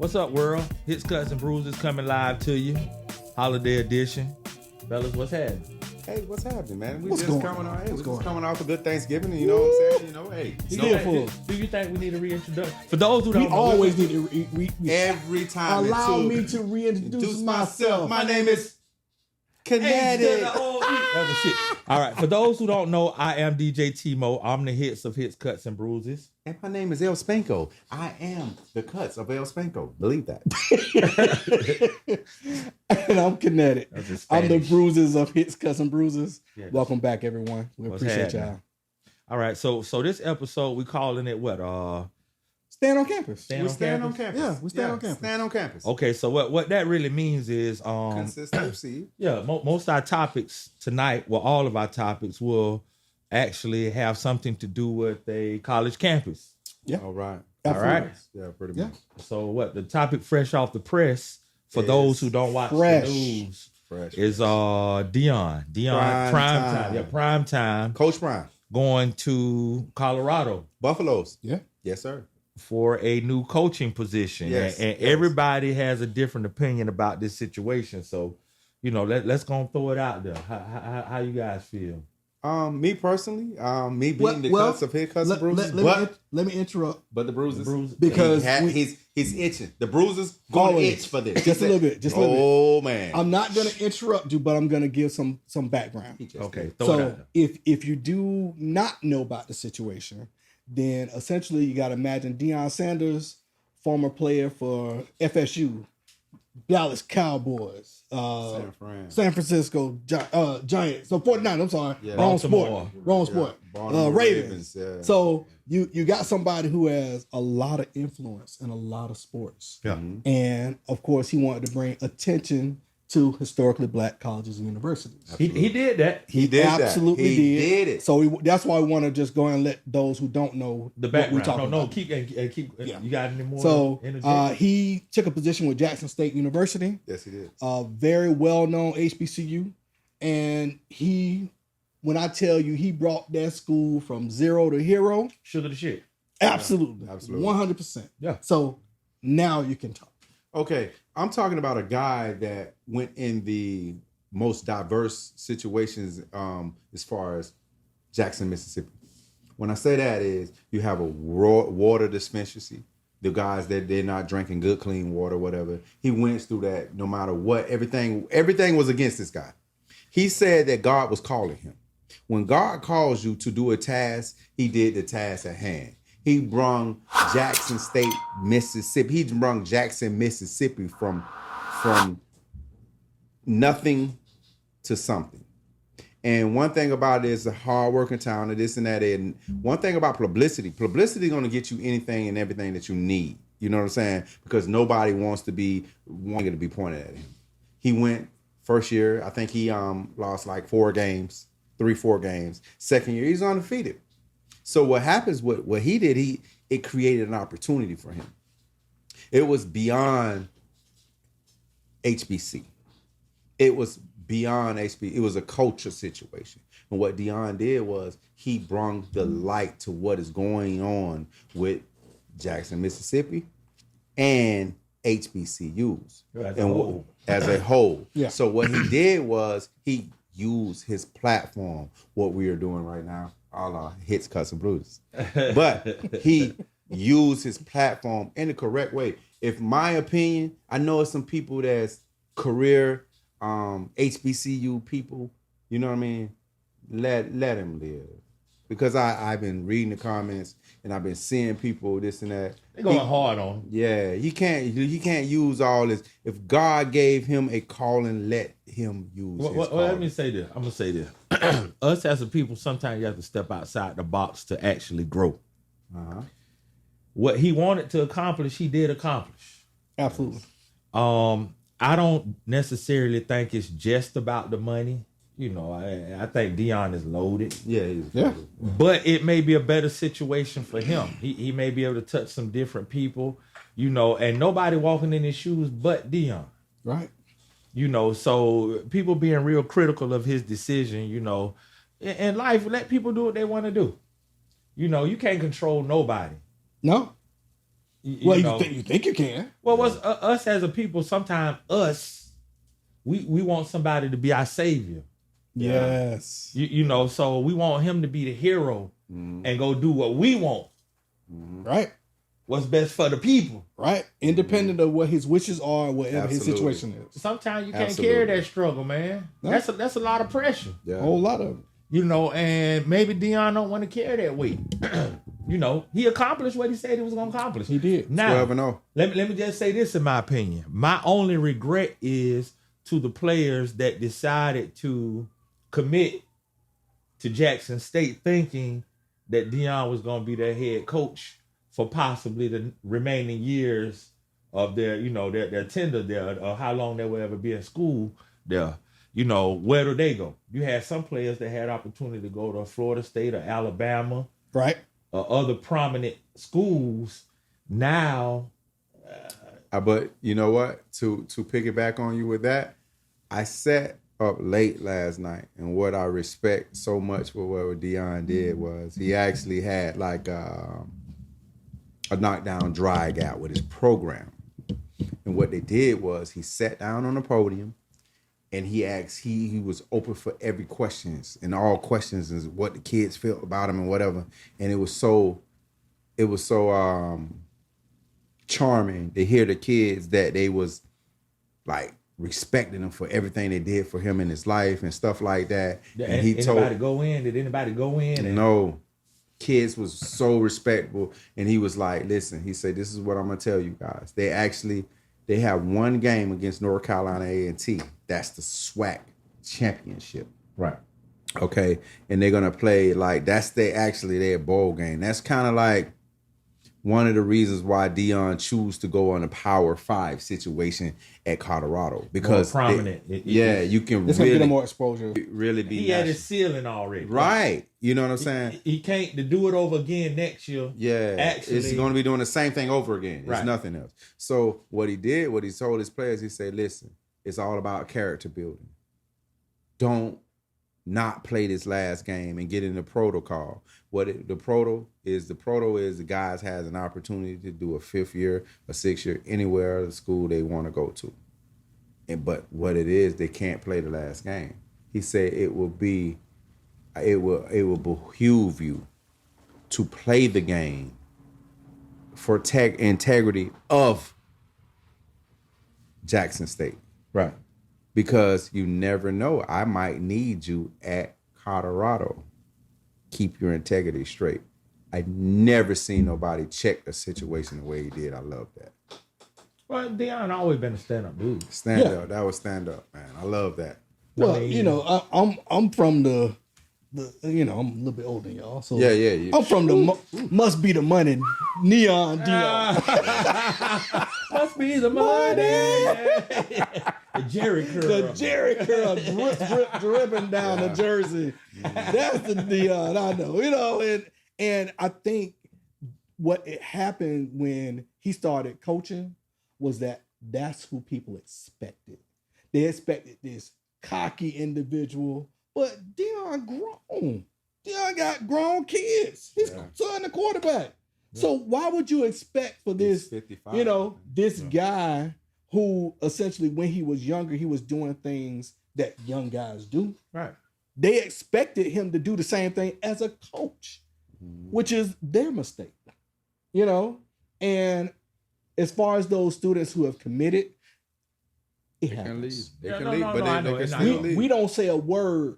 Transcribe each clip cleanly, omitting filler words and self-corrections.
What's up, world? Hits, Cuts, and Bruises coming live to you. Holiday edition. Fellas, what's happening? Hey, what's happening, man? We What's just going coming on? on. Hey, What's we're going just coming off a good Thanksgiving. You know what I'm saying? You know, hey. Do you think we need a reintroduction? For those who don't We know, always need to Every time. allow me to reintroduce myself. My name is Kennetic. That was shit. All right. For those who don't know, I am DJ T-Moe. I'm the hits of Hits, Cuts, and Bruises. And my name is El Spanko. I am the cuts of El Spanko. Believe that. And I'm Kennetic. I'm the Spanish. Bruises of Hits, Cuts, and Bruises. Yeah, Welcome back, everyone. We What's appreciate happening? y'all. All right. So this episode, we calling it what? Stand on campus. Stand on campus? Yeah, we stand on campus. Stand on campus. Okay. So what that really means is Consistency. yeah, most of our topics tonight, well, all of our topics will actually have something to do with a college campus. Yeah. All right. All right. Yeah, pretty Yeah. much. So what the topic fresh off the press for those who don't watch fresh. the news Fresh. is Deion. Prime time. Yeah, prime time. Coach Prime. Going to Colorado Buffaloes. Yeah. Yes, sir. for a new coaching position. Yes, and yes. everybody has a different opinion about this situation. So, let's go and throw it out there. How you guys feel? Me personally, me being the cuts of his cuts and bruises, let me interrupt but the bruises, because he's itching. The bruises gonna Always. itch for this. Just a little bit. Just a little bit. Oh man. I'm not going to interrupt you, but I'm going to give some background. He just Okay, did. throw it out So there. if you do not know about the situation, then essentially you got to imagine Deion Sanders, former player for FSU, Dallas Cowboys, San Francisco Giants. So 49, I'm sorry. Yeah. Wrong Baltimore. sport. Wrong sport. Baltimore Ravens. yeah. So you got somebody who has a lot of influence in a lot of sports. Yeah. And of course, he wanted to bring attention to historically black colleges and universities. He did that. He did Absolutely that. He did it. So that's why we want to just go and let those who don't know The what we're background. talking No, about. keep. Yeah. You got any more? So energy? he took a position with Jackson State University, Yes, he did. a very well-known HBCU, and when I tell you, he brought that school from zero to hero. Sugar the shit. Absolutely, absolutely. 100%. Yeah. So now you can talk. Okay, I'm talking about a guy that went in the most diverse situations as far as Jackson, Mississippi. When I say that is you have a water dispensary, the guys that they're not drinking good, clean water, whatever. He went through that no matter what. Everything was against this guy. He said that God was calling him. When God calls you to do a task, he did the task at hand. He brung Jackson State, Mississippi. He brung Jackson, Mississippi from nothing to something. And one thing about it is a hard-working town and this and that. And one thing about publicity is going to get you anything and everything that you need. You know what I'm saying? Because nobody wants to be pointed at him. He went first year. I think he lost like 4 games. Second year, he's undefeated. So what happens, what he did, it created an opportunity for him. It was beyond HBC. It was beyond HBC. It was a culture situation. And what Deion did was he brought the light to what is going on with Jackson, Mississippi and HBCUs. As a whole. Yeah. So what he did was he used his platform, what we are doing right now, all our hits, cuts, and bruises. But he used his platform in the correct way. If my opinion, I know it's some people that's career HBCU people, you know what I mean? Let him live. Because I've been reading the comments and I've been seeing people this and that. They're going hard on him. Yeah, he can't use all this. If God gave him a calling, let him use his calling. Let me say this. I'm going to say this. Us as a people, sometimes you have to step outside the box to actually grow. Uh-huh. What he wanted to accomplish, he did accomplish. Absolutely. I don't necessarily think it's just about the money. I think Deion is loaded. Yeah. But it may be a better situation for him. He may be able to touch some different people, and nobody walking in his shoes but Deion. Right. So people being real critical of his decision, in life, let people do what they want to do. You can't control nobody. No. Well, you think you can. Well, what's us as a people? Sometimes we want somebody to be our savior. Yes. So we want him to be the hero and go do what we want. Right. What's best for the people. Right. Independent of what his wishes are, whatever his situation is. Sometimes you can't carry that struggle, man. No. That's a lot of pressure. Yeah. A whole lot of it. And maybe Deion don't want to carry that weight. He accomplished what he said he was going to accomplish. He did. Now, let me just say this in my opinion. My only regret is to the players that decided to commit to Jackson State thinking that Deion was going to be their head coach for possibly the remaining years of their tender there, or how long they will ever be in school there. Where do they go? You had some players that had opportunity to go to Florida State or Alabama, right, or other prominent schools. Now, but you know what? To piggyback on you with that, I sat up late last night, and what I respect so much for what Deion did was he actually had like a knockdown drag out with his program. And what they did was he sat down on the podium and he asked, he was open for every questions, and all questions is what the kids felt about him and whatever. And it was so charming to hear the kids that they was like respecting him for everything they did for him in his life and stuff like that. And he Did anybody go in? No. Kids was so respectful, and he was like, listen, he said, this is what I'm gonna tell you guys. They have one game against North Carolina A&T. That's the SWAC championship. Right. Okay. And they're gonna play like that's their bowl game. That's kind of like one of the reasons why Deion chose to go on a Power 5 situation at Colorado, because more prominent. You can it's really gonna get more exposure. Really be. He had his ceiling already, right? You know what I'm saying? He can't to do it over again next year. Yeah, actually, it's going to be doing the same thing over again. It's right. Nothing else. So what he did, what he told his players, he said, "Listen, it's all about character building. Don't not play this last game and get in the protocol. The proto is the guys has an opportunity to do a 5th year, a 6th year, anywhere in the school they want to go to. But what it is, they can't play the last game. He said it will behoove you to play the game for integrity of Jackson State. Right. Because you never know. I might need you at Colorado. Keep your integrity straight. I never seen nobody check the situation the way he did. I love that. Well, Deion always been a stand-up dude. Stand-up. That was stand-up, man. I love that. Well, I'm from the I'm a little bit older than y'all. So yeah. I'm from the must be the money neon Deion. Must be the money. The Jerry curl dripping down the jersey. That's the Deion I know. And I think what it happened when he started coaching was that's who people expected. They expected this cocky individual. But Deion grown. Deion got grown kids. He's son the quarterback. Yeah. So why would you expect for this, this guy who essentially when he was younger, he was doing things that young guys do. Right. They expected him to do the same thing as a coach, which is their mistake. And as far as those students who have committed, it happens. They can leave, but they can still leave. We don't say a word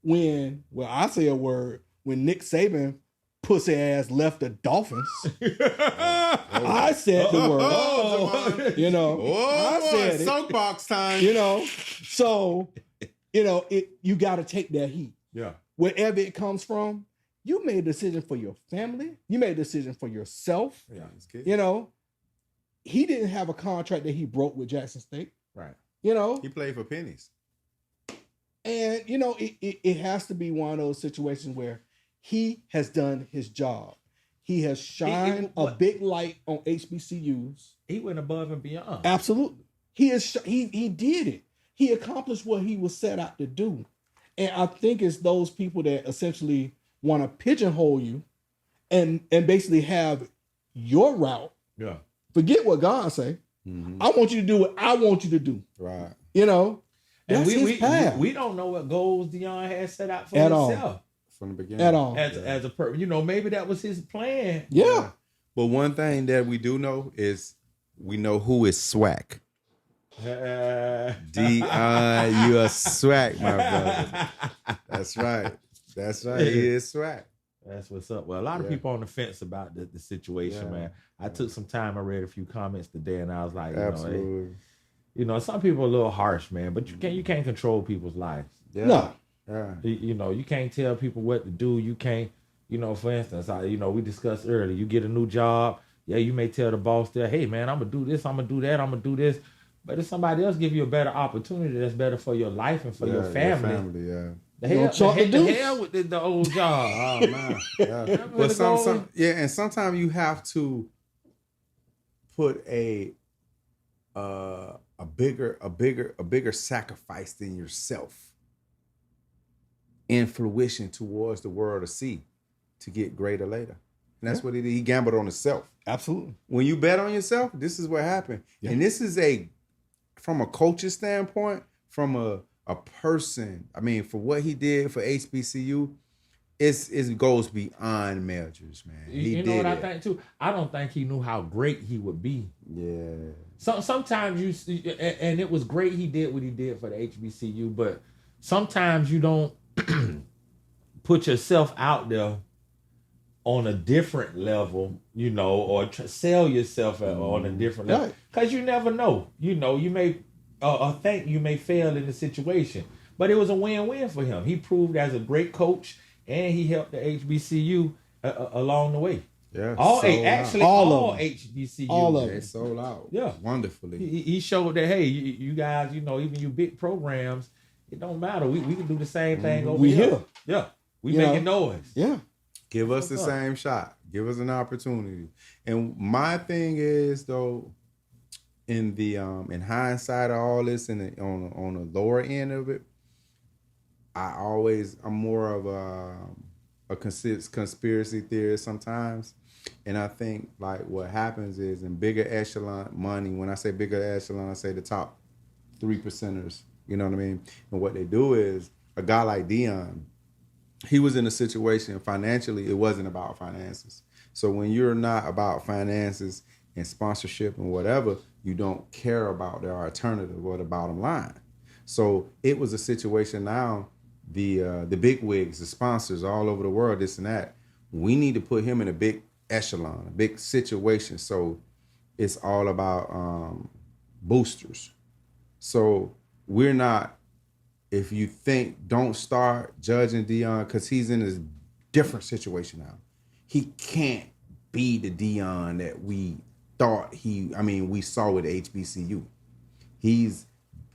I say a word when Nick Saban pussy ass left the Dolphins. I said the word. I said it. Soapbox time. So, you got to take that heat. Yeah. Wherever it comes from, you made a decision for your family. You made a decision for yourself. Yeah, he didn't have a contract that he broke with Jackson State. Right. He played for pennies. And, it has to be one of those situations where he has done his job. He has shined a big light on HBCUs. He went above and beyond. Absolutely. He did it. He accomplished what he was set out to do. And I think it's those people that essentially want to pigeonhole you and basically have your route Forget what God say. I want you to do what I want you to do. Right. You know, And that's his path. we don't know what goals Deion has set out for At himself. all. From the beginning. At all. As a person, you know, maybe that was his plan. Yeah. But one thing that we do know is we know who is swag. Deion, you a swag, my brother. That's right. That's right. He is swag. That's what's up. Well, a lot of people on the fence about the situation, man. I took some time. I read a few comments today, and I was like, Absolutely. you know, some people are a little harsh, man. But you can't control people's lives. Yeah. No. Yeah. You know, you can't tell people what to do. You can't, you know, for instance, we discussed earlier. You get a new job. Yeah, you may tell the boss there, hey, man, I'm gonna do this. I'm gonna do that. I'm gonna do this. But if somebody else give you a better opportunity, that's better for your life and for your family. The hell with the old job. Oh man. Yeah. But and sometimes you have to put a bigger sacrifice than yourself in fruition towards the world to see to get greater later. And that's what he did. He gambled on himself. Absolutely. When you bet on yourself, this is what happened. Yeah. And this is from a coach's standpoint, from a person, I mean, for what he did for HBCU, it goes beyond measures, man. You know what I think too? I don't think he knew how great he would be. Yeah. Sometimes you see, and it was great he did what he did for the HBCU, but sometimes you don't put yourself out there on a different level, you know, or sell yourself on a different level. Because you never know. You know, you may think you may fail in the situation. But it was a win-win for him. He proved as a great coach, and he helped the HBCU along the way. Yeah, all HBCU. All of them. They sold out. Yeah. Wonderfully. He showed that, hey, you guys, you know, even you big programs, it don't matter. We can do the same thing over here. Yeah. We making noise. Yeah. Give us the same shot. Give us an opportunity. And my thing is, though, in the in hindsight of all this, and on the lower end of it, I'm more of a conspiracy theorist sometimes, and I think like what happens is in bigger echelon money. When I say bigger echelon, I say the top 3%ers. You know what I mean? And what they do is a guy like Deion. He was in a situation financially, it wasn't about finances. So when you're not about finances and sponsorship and whatever, you don't care about the alternative or the bottom line. So it was a situation now, the big wigs, the sponsors all over the world, this and that, we need to put him in a big echelon, a big situation. So it's all about boosters. So we're not, if you think, don't start judging Deion because he's in a different situation now. He can't be the Deion that we thought we saw with HBCU.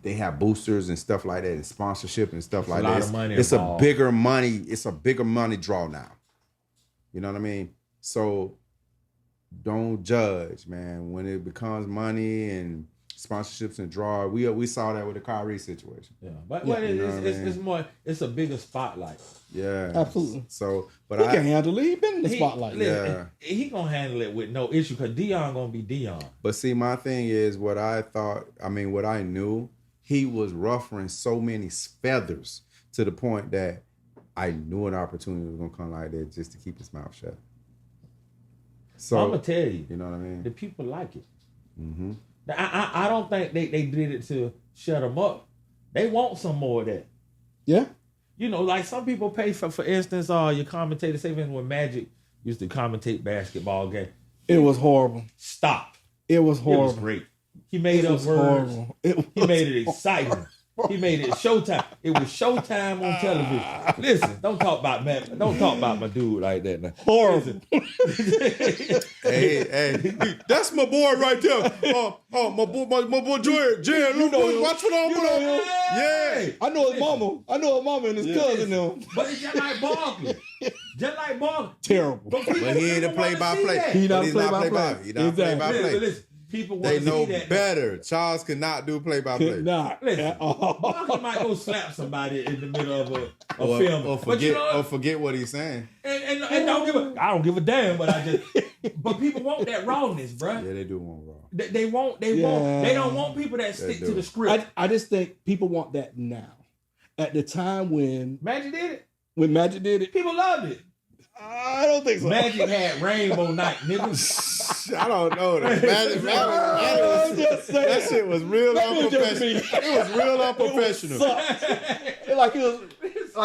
They have boosters and stuff like that, and sponsorship and stuff like that. It's a bigger money draw now. You know what I mean? So don't judge, man. When it becomes money and sponsorships and draw, we saw that with the Kyrie situation. Yeah, but it's more. It's a bigger spotlight. Yeah, absolutely. So, but he can handle it. He been in the spotlight. He gonna handle it with no issue because Deion gonna be Deion. But see, my thing is what I knew. He was ruffling so many feathers to the point that I knew an opportunity was gonna come like that just to keep his mouth shut. So I'm gonna tell you, you know what I mean. The people like it. Mm-hmm. I don't think they did it to shut them up. They want some more of that. Yeah. You know, like some people pay for instance, your commentator, say when Magic used to commentate basketball game. It was horrible. Stop. It was horrible. It was great. He made up words. He made it exciting. He made it showtime. It was showtime on television. Listen, don't talk about my dude like that now. Horrible. Hey, that's my boy right there. My boy Jared. You know him. Watch what I'm doing. Yeah. I know his mama and his cousin now. But it's just like Barkley. Terrible. But he ain't a play-by-play. He not play-by-play. He not play-by-play. Listen, people they know that better. Charles cannot do play-by-play. Listen, Barkley might go slap somebody in the middle of a film, or forget what he's saying. And I don't give a damn. But But people want that rawness, bruh. Yeah, they do want raw. They want. They don't want people that stick to the script. I just think people want that now. At the time when Magic did it. When Magic did it, people loved it. I don't think so. Magic had Rainbow Night, nigga. I don't know. Magic that shit was real unprofessional. It was real unprofessional.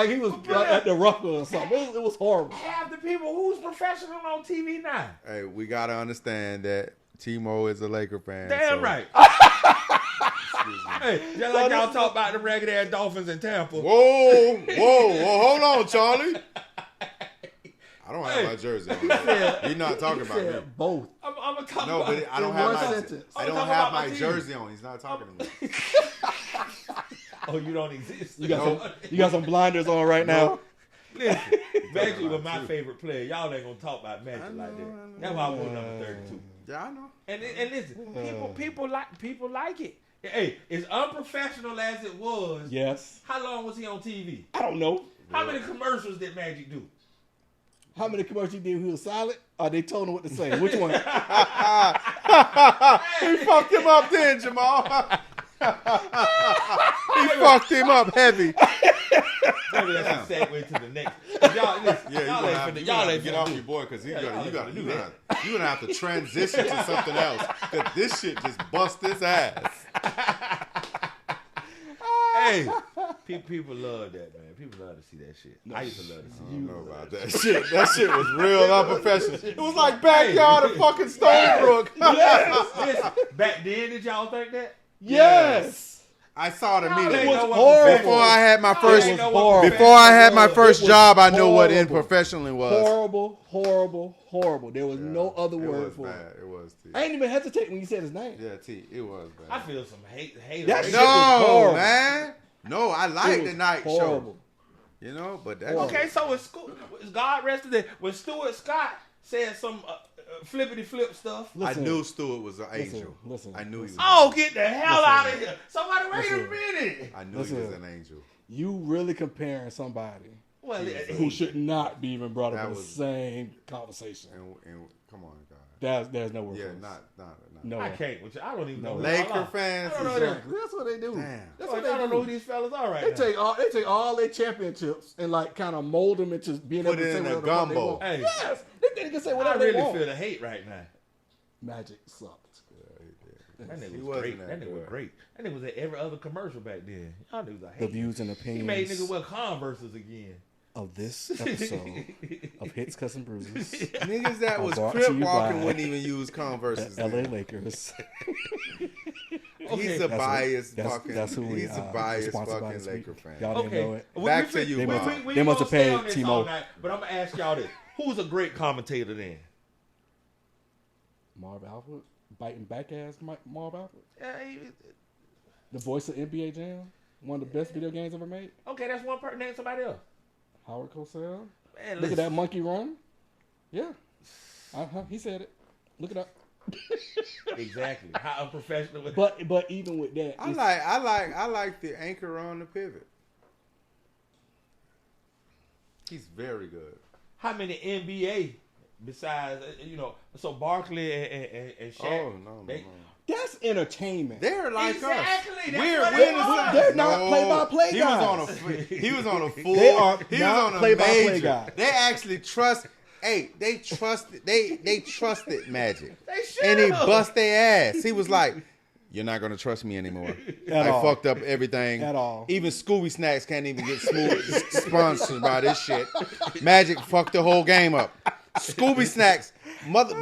He was at the Rucker or something. It was horrible. Half the people who's professional on TV now. Hey, we gotta understand that T-Moe is a Laker fan. Damn right. Hey, just like y'all talk about the ragged ass Dolphins in Tampa. Whoa, hold on, Charlie. I don't have my jersey on. You're not talking about me. Both. I'm gonna talk no, about but I don't have my team. jersey on. He's not talking to me. Oh, you don't exist. You got some blinders on right now. Listen, Magic was my favorite player. Y'all ain't gonna talk about Magic like that. That's why I wore number 32. Yeah, I know. And listen, people like it. Hey, as unprofessional as it was, yes. How long was he on TV? I don't know. How many commercials did Magic do? How many commercials did he was silent? Or they told him what to say? Which one? He fucked him up then, Jamal. He fucked him up heavy. Maybe that's a segue to the next. Y'all, listen, y'all ain't get off your boy because you're gonna have to transition to something else because this shit just bust his ass. Hey, people love that, man. People love to see that shit. I used to love to see. I don't know about that shit. That shit was real unprofessional. It was like backyard of fucking Stony Brook. Yes. Back then, did y'all think that? Yes. I saw it immediately. It was horrible. Before I had my first job, I knew what unprofessional was. Horrible. There was no other word for it. It was T. I ain't even hesitate when you said his name. Yeah, T. It was bad. I feel some hate. That shit No, was horrible. man. No, I like the night horrible. show. You know, but that. Okay, so it's God rested it. When Stuart Scott said some flippity flip stuff. Listen, I knew Stuart was an angel. Listen, I knew he was. Oh, get the hell out of here! Somebody wait a minute. I knew he was an angel. You really comparing somebody who should not be even brought up in the same conversation. And come on, God. There's no word. Yeah, for not. No. I can't with you. I don't even know. Laker fans. I don't know that's what they do. Damn. That's what they do. I don't know who these fellas are right now. They take all their championships and like kind of mold them into being able to say whatever the fuck they want. Hey, yes, they can say whatever they want. I really feel the hate right now. Magic sucked. That nigga was great. That nigga was great. That nigga was at every other commercial back then. Y'all niggas like the views and opinions. He made niggas wear Converses again. Of this episode of Hits, Cuss, and Bruises. Niggas that was crip walking wouldn't even use Converses. LA Lakers. He's a biased fucking. That's who he's a biased fucking Laker fan. Y'all didn't know it. Back to you, Bob. They must have paid T-Moe. But I'm gonna ask y'all this: who's a great commentator then? Marv Alford, biting back ass Marv Alford. Yeah, the voice of NBA Jam, one of the best video games ever made. Okay, that's one person. Name somebody else. Howard Cosell. Man, look at that monkey run. Yeah, he said it. Look it up. Exactly. How unprofessional. But even with that, I like the anchor on the pivot. He's very good. How many NBA besides so Barkley and Shaq? Oh no. That's entertainment. They're like us. They're not play-by-play guys. He was on a full. They are he not was on a play-by-play major. guys. They actually trust. Hey, they trusted Magic. They should. And he bust their ass. He was like, "You're not gonna trust me anymore. I fucked up everything at all. Even Scooby Snacks can't even get sponsored by this shit. Magic fucked the whole game up. Scooby Snacks."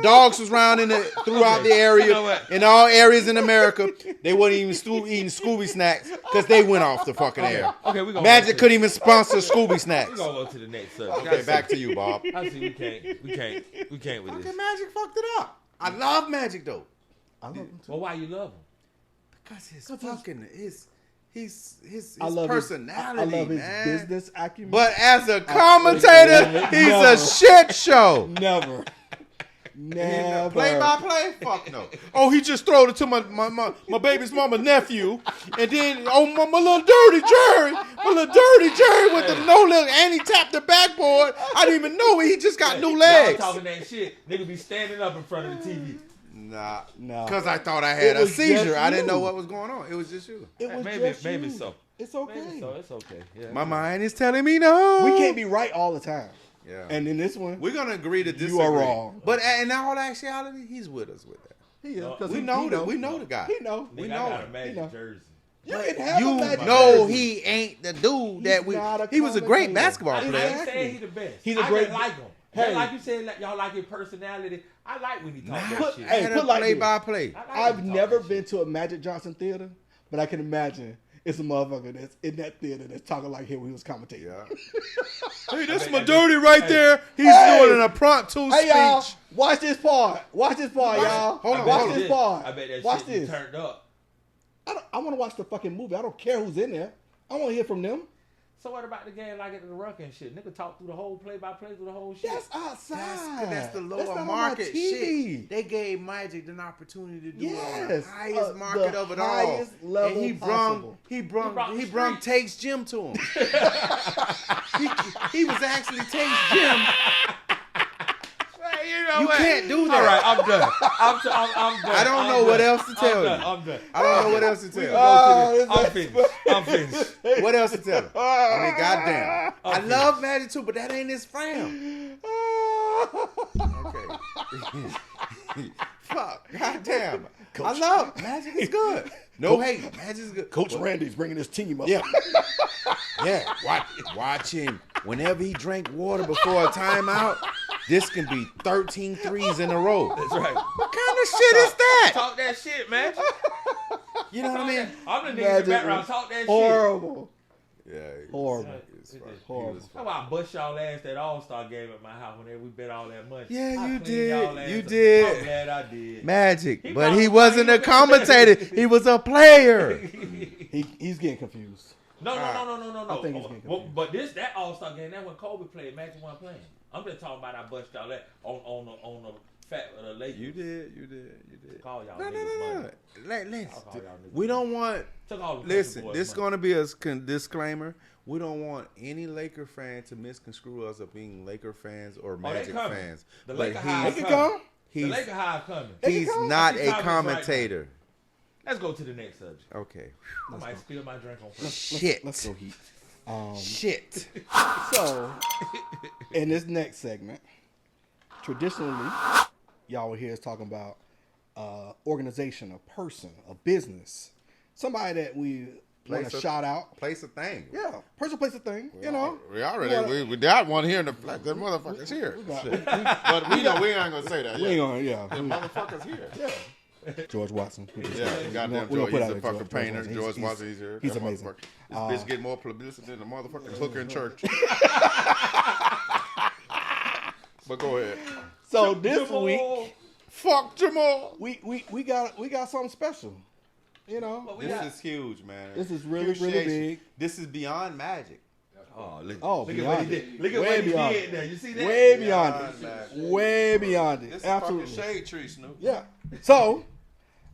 Dogs was round throughout the area, in all areas in America. They wasn't even eating Scooby Snacks because they went off the fucking air. Okay, we Magic couldn't even sponsor Scooby Snacks. We're gonna go to the next subject. Okay, back to you, Bob. I see we can't with this. Okay, Magic fucked it up. I love Magic though. I love him too. Well, why you love him? Because his I personality, love his man. business acumen. But as a commentator, he's a shit show. Never. Play by play? Fuck no. Oh, he just throwed it to my baby's mama's nephew, and then my little dirty Jerry with the no look, and he tapped the backboard. I didn't even know it. He just got new legs. Y'all talking that shit. Nigga be standing up in front of the TV. Nah, No. because I thought I had It a was seizure. just I didn't you. know what was going on. It was just you. It was Maybe just you. so. It's okay. Maybe so. It's okay. Yeah. My mind is telling me no. We can't be right all the time. Yeah. And in this one, We're gonna agree to disagree. you are wrong. But in all actuality, he's with us with that. He is, 'cause We he know know. We know the guy. He know. Nigga, we I know got a him. Magic You know. jersey. You can have You a Magic know jersey. he ain't the dude that He's not a he was a great commentator. basketball I player. ain't saying he the best. He's a I great- just like him. Hey. Just like you said, like, y'all like his personality. I like when he talk that Put- shit. hey, Had put a like play this. by play. I like I've when he talk never that been shit. to a Magic Johnson theater, but I can imagine it's a motherfucker that's in that theater that's talking like him when he was commentating. Yeah. Hey, that's bet my that dirty bitch- right hey. there. He's Hey. doing an impromptu Hey y'all, speech. watch this part. Watch this part, y'all. Hold on, watch hold on. this part. I bet that watch shit be this. turned up. I want to watch the fucking movie. I don't care who's in there. I want to hear from them. So what about the game like at the Ruck and shit? Nigga talk through the whole play-by-play through the whole shit. That's outside. That's the That's lower not on my market TV. shit. They gave Magic an opportunity to do it on Yes, the highest market the of it all. highest level And he possible. brought he the brung street. Tate's gym to him. he was actually Tate's gym. You can't do that. All right, I'm done. I'm done. I don't I'm know done. what else to tell I'm you. done. I'm done. I don't know what else to tell you. I'm finished. I'm finished. What else to tell him? I mean, goddamn. I love Magic too, but that ain't his fam. Okay. Fuck. Goddamn. I love Magic is good. No hate. Magic is good. Coach Randy's bringing his team up. Yeah. Yeah. Watch him. Whenever he drank water before a timeout, this can be 13 threes in a row. That's right. What kind of shit is that? Talk that shit, man. You know what I mean? I'm the nigga in Magic the background. was Talk that shit. horrible. Yeah. Horrible. Horrible. That's why I bust y'all ass that All-Star game at my house whenever we bet all that money. Yeah, I you cleaned did. y'all ass You up. did. I'm glad I did. Magic, He but probably he wasn't a commentator. He was a player. He's getting confused. No. I think he's getting confused. But that All-Star game, that when Kobe played, Magic wasn't playing. I'm just talking about I bust y'all that on the fat Lakers. You did. Call y'all No. niggas money. Let's. I'll call y'all niggas We don't want. Took all the Listen, boys this is money. going to be a disclaimer. We don't want any Laker fan to misconstrue us of being Laker fans or they Magic coming. fans. The But Laker High They is can coming. come. The he's Laker High coming. he's come. not I see a comments right now. commentator. Let's go to the next subject. Okay. I might spill my drink on purpose. Shit. Let's go Heat. Shit. So, in this next segment, traditionally, y'all will hear us talking about organization, a person, a business, somebody that we want Place to a- shout out. Place a thing. Yeah, person, place, a thing. You know, We already we got one here in the flat. That motherfucker's here. But we know we ain't gonna say that. we ain't gonna. Yeah, The motherfucker's here. George Watson. Yeah, goddamn we gonna George. put He's out a there, fucking painter. George He's- Watson, he's here. he's That amazing. motherfucker. This bitch get more publicity than the motherfucking hooker in church. But go ahead. So this week, Fuck Jamal. we got something special. You know, What we This got? is huge, man. This is really, really Appreciation. big. This is beyond Magic. Oh, look at Oh, what he beyond did. it. Look at Way what he beyond did it. there. You see that? way beyond Beyond it. that. Way beyond This it. is Absolutely. fucking shade tree, Snoop. Yeah. So,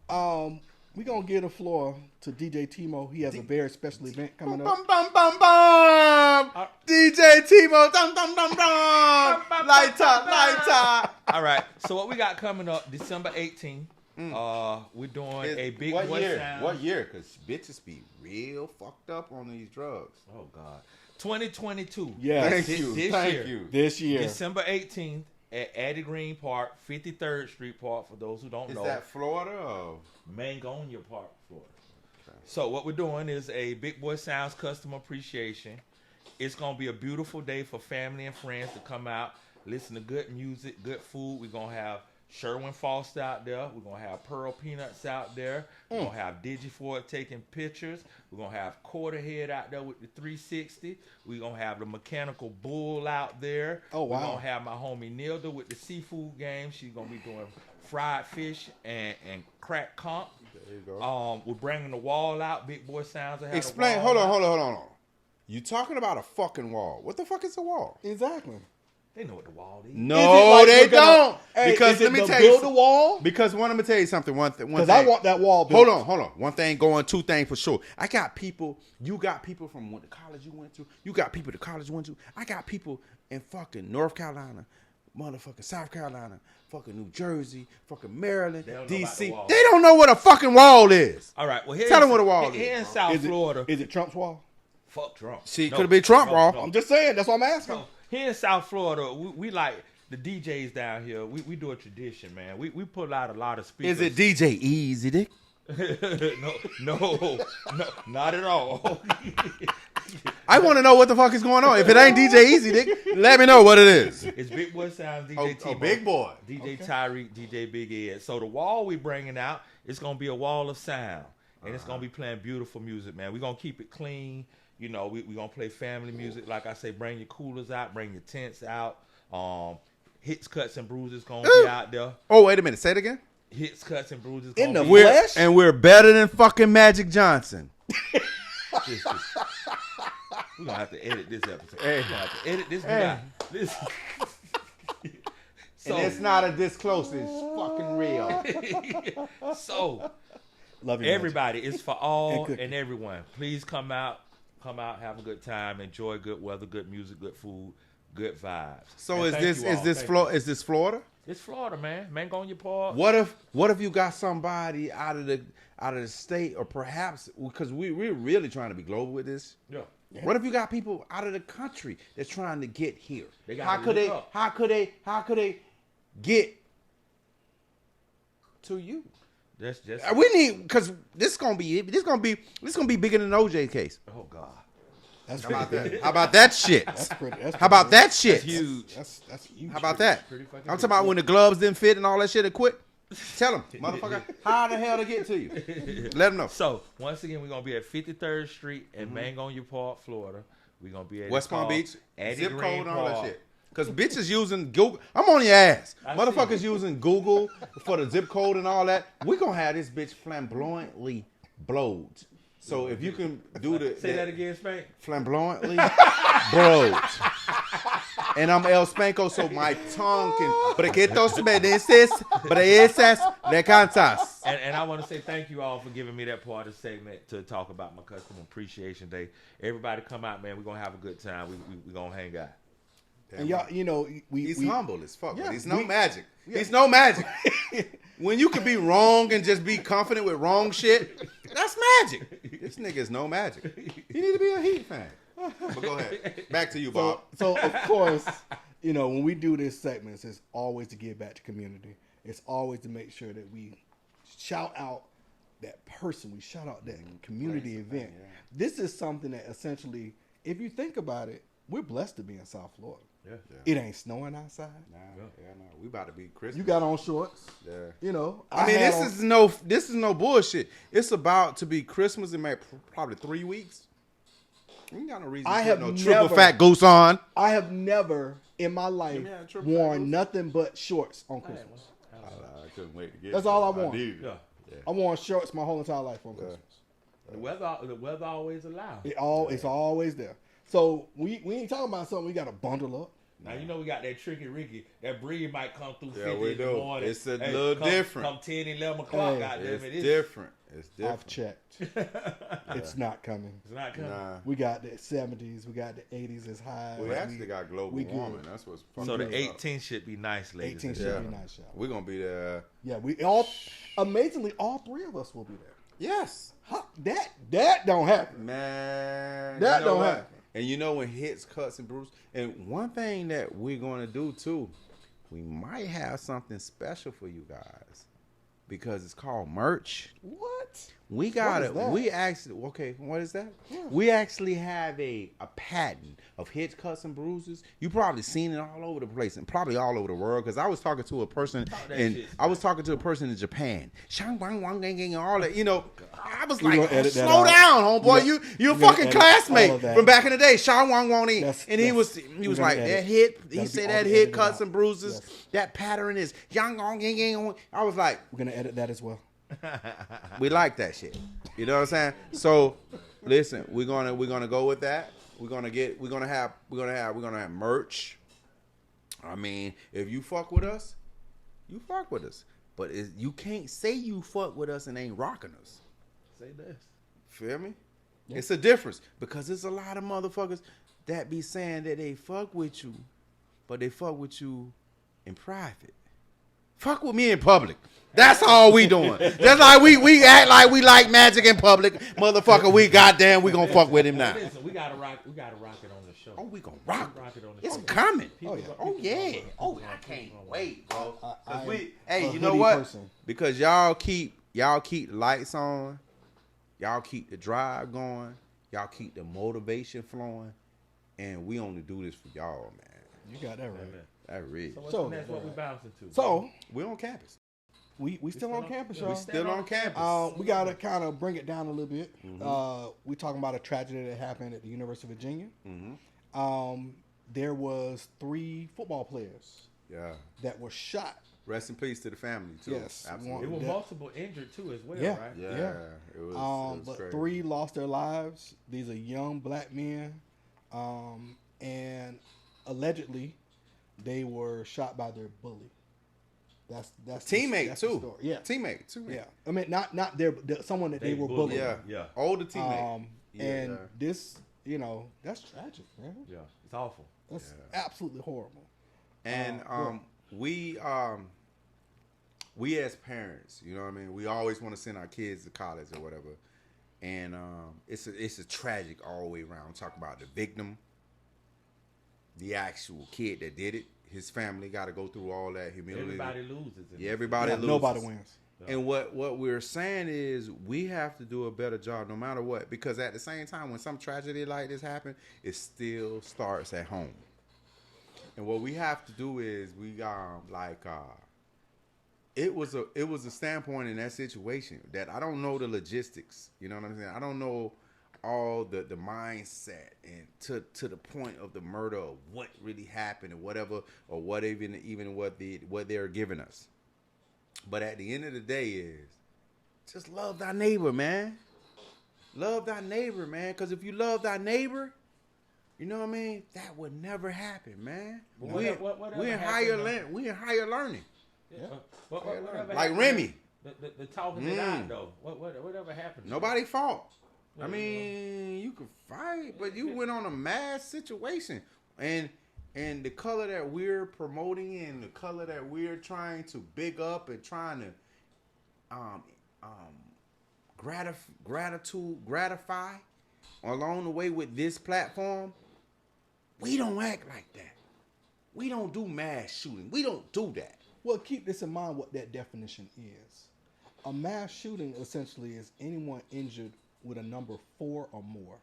we're going to give the floor to DJ T-Moe. He has a very special event coming Bum, up. bum, bum, bum. DJ T-Moe. Dum, dum, dum, dum. Lighter. All right. So what we got coming up December 18th? We're doing a big what boy year? sound. What year? Because bitches be real fucked up on these drugs. Oh God. 2022. Yes. Thank This you. year. Thank you. This year. December 18th at Addie Green Park, 53rd Street Park. For those who don't Is know, that Florida or? Mangonia Park, Florida. So what we're doing is a Big Boy Sounds customer appreciation. It's gonna be a beautiful day for family and friends to come out, listen to good music, good food. We're gonna have Sherwin Foster out there. We're gonna have Pearl Peanuts out there. We're gonna have Digiford taking pictures. We're gonna have Quarterhead out there with the 360. We're gonna have the Mechanical Bull out there. Oh, wow. We're gonna have my homie Nilda with the seafood game. She's gonna be doing fried fish and crack comp. There you go. We're bringing the wall out. Big Boy Sounds. will have the Explain. wall Hold out. on. You talking about a fucking wall? What the fuck is a wall? Exactly. They know what the wall is. No, they don't. Hey, because is let it me the tell you build a wall? Because let me tell you something. One thing. Because I want that wall built. Hold on. One thing going, two things for sure. I got people. You got people from the college you went to. You got people the college you went to. I got people in fucking North Carolina, motherfucking South Carolina, fucking New Jersey, fucking Maryland, DC. They don't know what a fucking wall is. All right. Well, Tell them what a wall is. Here in South Florida. Is it Trump's wall? Fuck Trump. See, could it be Trump wall? I'm just saying. That's what I'm asking. So, here in South Florida, we like the DJs down here. We do a tradition, man. We pull out a lot of speakers. Is it DJ Easy Dick? no, not at all. I want to know what the fuck is going on. If it ain't DJ Easy Dick, let me know what it is. It's Big Boy Sounds, DJ T-Moe, Big Boy, DJ Tyreek, DJ Big Ed. So the wall we bringing out, it's gonna be a wall of sound, and it's gonna be playing beautiful music, man. We're gonna keep it clean. You know, we gonna play family music. Like I say, bring your coolers out, bring your tents out. Hits, cuts, and bruises gonna be out there. Oh, wait a minute. Say it again. Hits, cuts, and bruises In gonna the be flesh? And we're better than fucking Magic Johnson. We're gonna have to edit this episode. We're gonna have to edit this one out. This. And it's not a this close. It's fucking real. So, Love you, everybody, it's for all And and everyone. Please come out, have a good time, enjoy good weather, good music, good food, good vibes. So And is thank this you all. is this Florida? It's Florida, man. Mangonia Park. What if you got somebody out of the state, or perhaps because we're really trying to be global with this. Yeah. What if you got people out of the country that's trying to get here? They How gotta could look they? up. How could they get to you? That's just. We need, because this gonna be bigger than the OJ case. Oh God. That's How about pretty that? How about that shit? That's How about that shit? That's huge. That's huge. How about that? Pretty fucking I'm talking about when the gloves didn't fit and all that shit and quit. Tell them, motherfucker, how the hell to get to you? Let them know. So once again, we're gonna be at 53rd Street in Mangonia Park, Florida. We're gonna be at West Palm Beach, Eddie zip Green code and all that Park. shit. Because bitches using Google. I'm on your ass. I Motherfuckers see. using Google for the zip code and all that. We're going to have this bitch flamboyantly blowed. So if you can do the... Say that again, Spank. Flamboyantly blowed. And I'm El Spanko, so my tongue can... Brequetos me dices, breesas, le cantas. And I want to say thank you all for giving me that part of the segment to talk about my Customer Appreciation Day. Everybody come out, man. We're going to have a good time. We're going to hang out. And y'all, you know, He's humble as fuck. Yeah, He's no magic. He's no magic. When you can be wrong and just be confident with wrong shit, that's magic. This nigga is no magic. He need to be a Heat fan. But go ahead. Back to you, Bob. So of course, you know, when we do this segments, it's always to give back to community. It's always to make sure that we shout out that person. We shout out that community event. yeah. This is something that essentially, if you think about it, we're blessed to be in South Florida. Yeah. It ain't snowing outside. Nah. We about to be Christmas. You got on shorts. Yeah. You know. I mean, this is no bullshit. It's about to be Christmas in probably 3 weeks. We ain't got no reason I to have put no triple never- fat goose on. I have never in my life me have triple worn fingers. nothing but shorts on Christmas. I couldn't wait to get That's all I want. Yeah. I worn shorts my whole entire life on Christmas. The weather always allows. It's always there. So we ain't talking about something we got to bundle up. Now you know we got that tricky Ricky. That breeze might come through 50 we in the do. morning. It's a little different. Come 10, 11 o'clock. Hey, Goddamn It's it. different. It's different. I've checked. It's not coming. It's not coming. Nah. We got the 70s. We got the 80s as high. We actually got global we good. warming. That's what's fucking So the us up. 18th should be nice, ladies. 18 and should gentlemen. be nice, y'all. We're gonna be there. Yeah, we all amazingly all three of us will be there. Yes, Huh, that don't happen. man. That You know don't what? happen. And you know when hits, cuts, and bruises. And one thing that we're gonna do too, we might have something special for you guys because it's called merch. What? We got is it. that? We actually what is that? Yeah. We actually have a patent of hits, cuts, and bruises. You probably seen it all over the place and probably all over the world. Because I was talking to a person in Japan. Shang wang wang gang gang all that. You know, I was We like, gonna edit that slow out. down, homeboy. Yeah. You a We gonna fucking edit all classmate of that. from back in the day. Shang wang wang. And he was we're gonna like edit. that hit. He That'll be said all that be hit, edited cuts, out. and bruises. Yes. That pattern is yang gang gang gang. I was like, We're gonna edit that as well. we like that shit. You know what I'm saying? So listen, we're gonna go with that. We're gonna have merch. I mean, if you fuck with us, You fuck with us. But you can't say you fuck with us and ain't rocking us. Say this. Feel me? Yeah. It's a difference. Because there's a lot of motherfuckers that be saying that they fuck with you, but they fuck with you in private. Fuck with me in public. That's all we doing. Just like we act like we like Magic in public, motherfucker. We gonna fuck with him now. Listen, we gotta rock it on the show. Oh, we gonna rock it on the It's show. coming. People Oh go- yeah. people Oh, go- I can't people go- wait, bro. I Hey, a you know hoodie what? person. Because y'all keep the lights on, y'all keep the drive going, y'all keep the motivation flowing, and we only do this for y'all, man. You got that right. That real. So what's So- the next what we bouncing to? So We on campus. we still on campus, y'all. We still on campus. We gotta kind of bring it down a little bit. We talking about a tragedy that happened at the University of Virginia. There was 3 football players Yeah. that were shot. Rest in peace to the family too. Yes. There Absolutely. were Yeah. multiple injured too as well, Yeah. right? Yeah. It was But crazy. 3 lost their lives. These are young black men, and allegedly they were shot by their bully. That's Teammate that's the too. story. Yeah, Teammate too. yeah. I mean, not their someone that they were bullying. Yeah. Yeah. Older teammate. And this, that's tragic, man. Yeah, it's awful. That's absolutely horrible. And we as parents, you know what I mean, we always want to send our kids to college or whatever. And it's a tragic all the way around. Talk about the victim, the actual kid that did it. His family got to go through all that humiliation. Everybody loses. Yeah, everybody loses. Nobody wins. And what we're saying is we have to do a better job no matter what. Because at the same time, when some tragedy like this happens, it still starts at home. And what we have to do is it was a standpoint in that situation that I don't know the logistics. You know what I'm saying? I don't know all the mindset and to the point of the murder of what really happened and whatever, or what even what they're giving us. But at the end of the day is just love thy neighbor, man. Love thy neighbor, man. Because if you love thy neighbor, you know what I mean? That would never happen, man. Whatever We in higher learning. Yeah. Whatever Like happened, Remy. The talking it out though. Whatever happened? Nobody fault. I mean, you could fight, but you went on a mass situation. And the color that we're promoting and the color that we're trying to big up and trying to gratify along the way with this platform, we don't act like that. We don't do mass shooting. We don't do that. Well, keep this in mind what that definition is. A mass shooting essentially is anyone injured with a number 4 or more.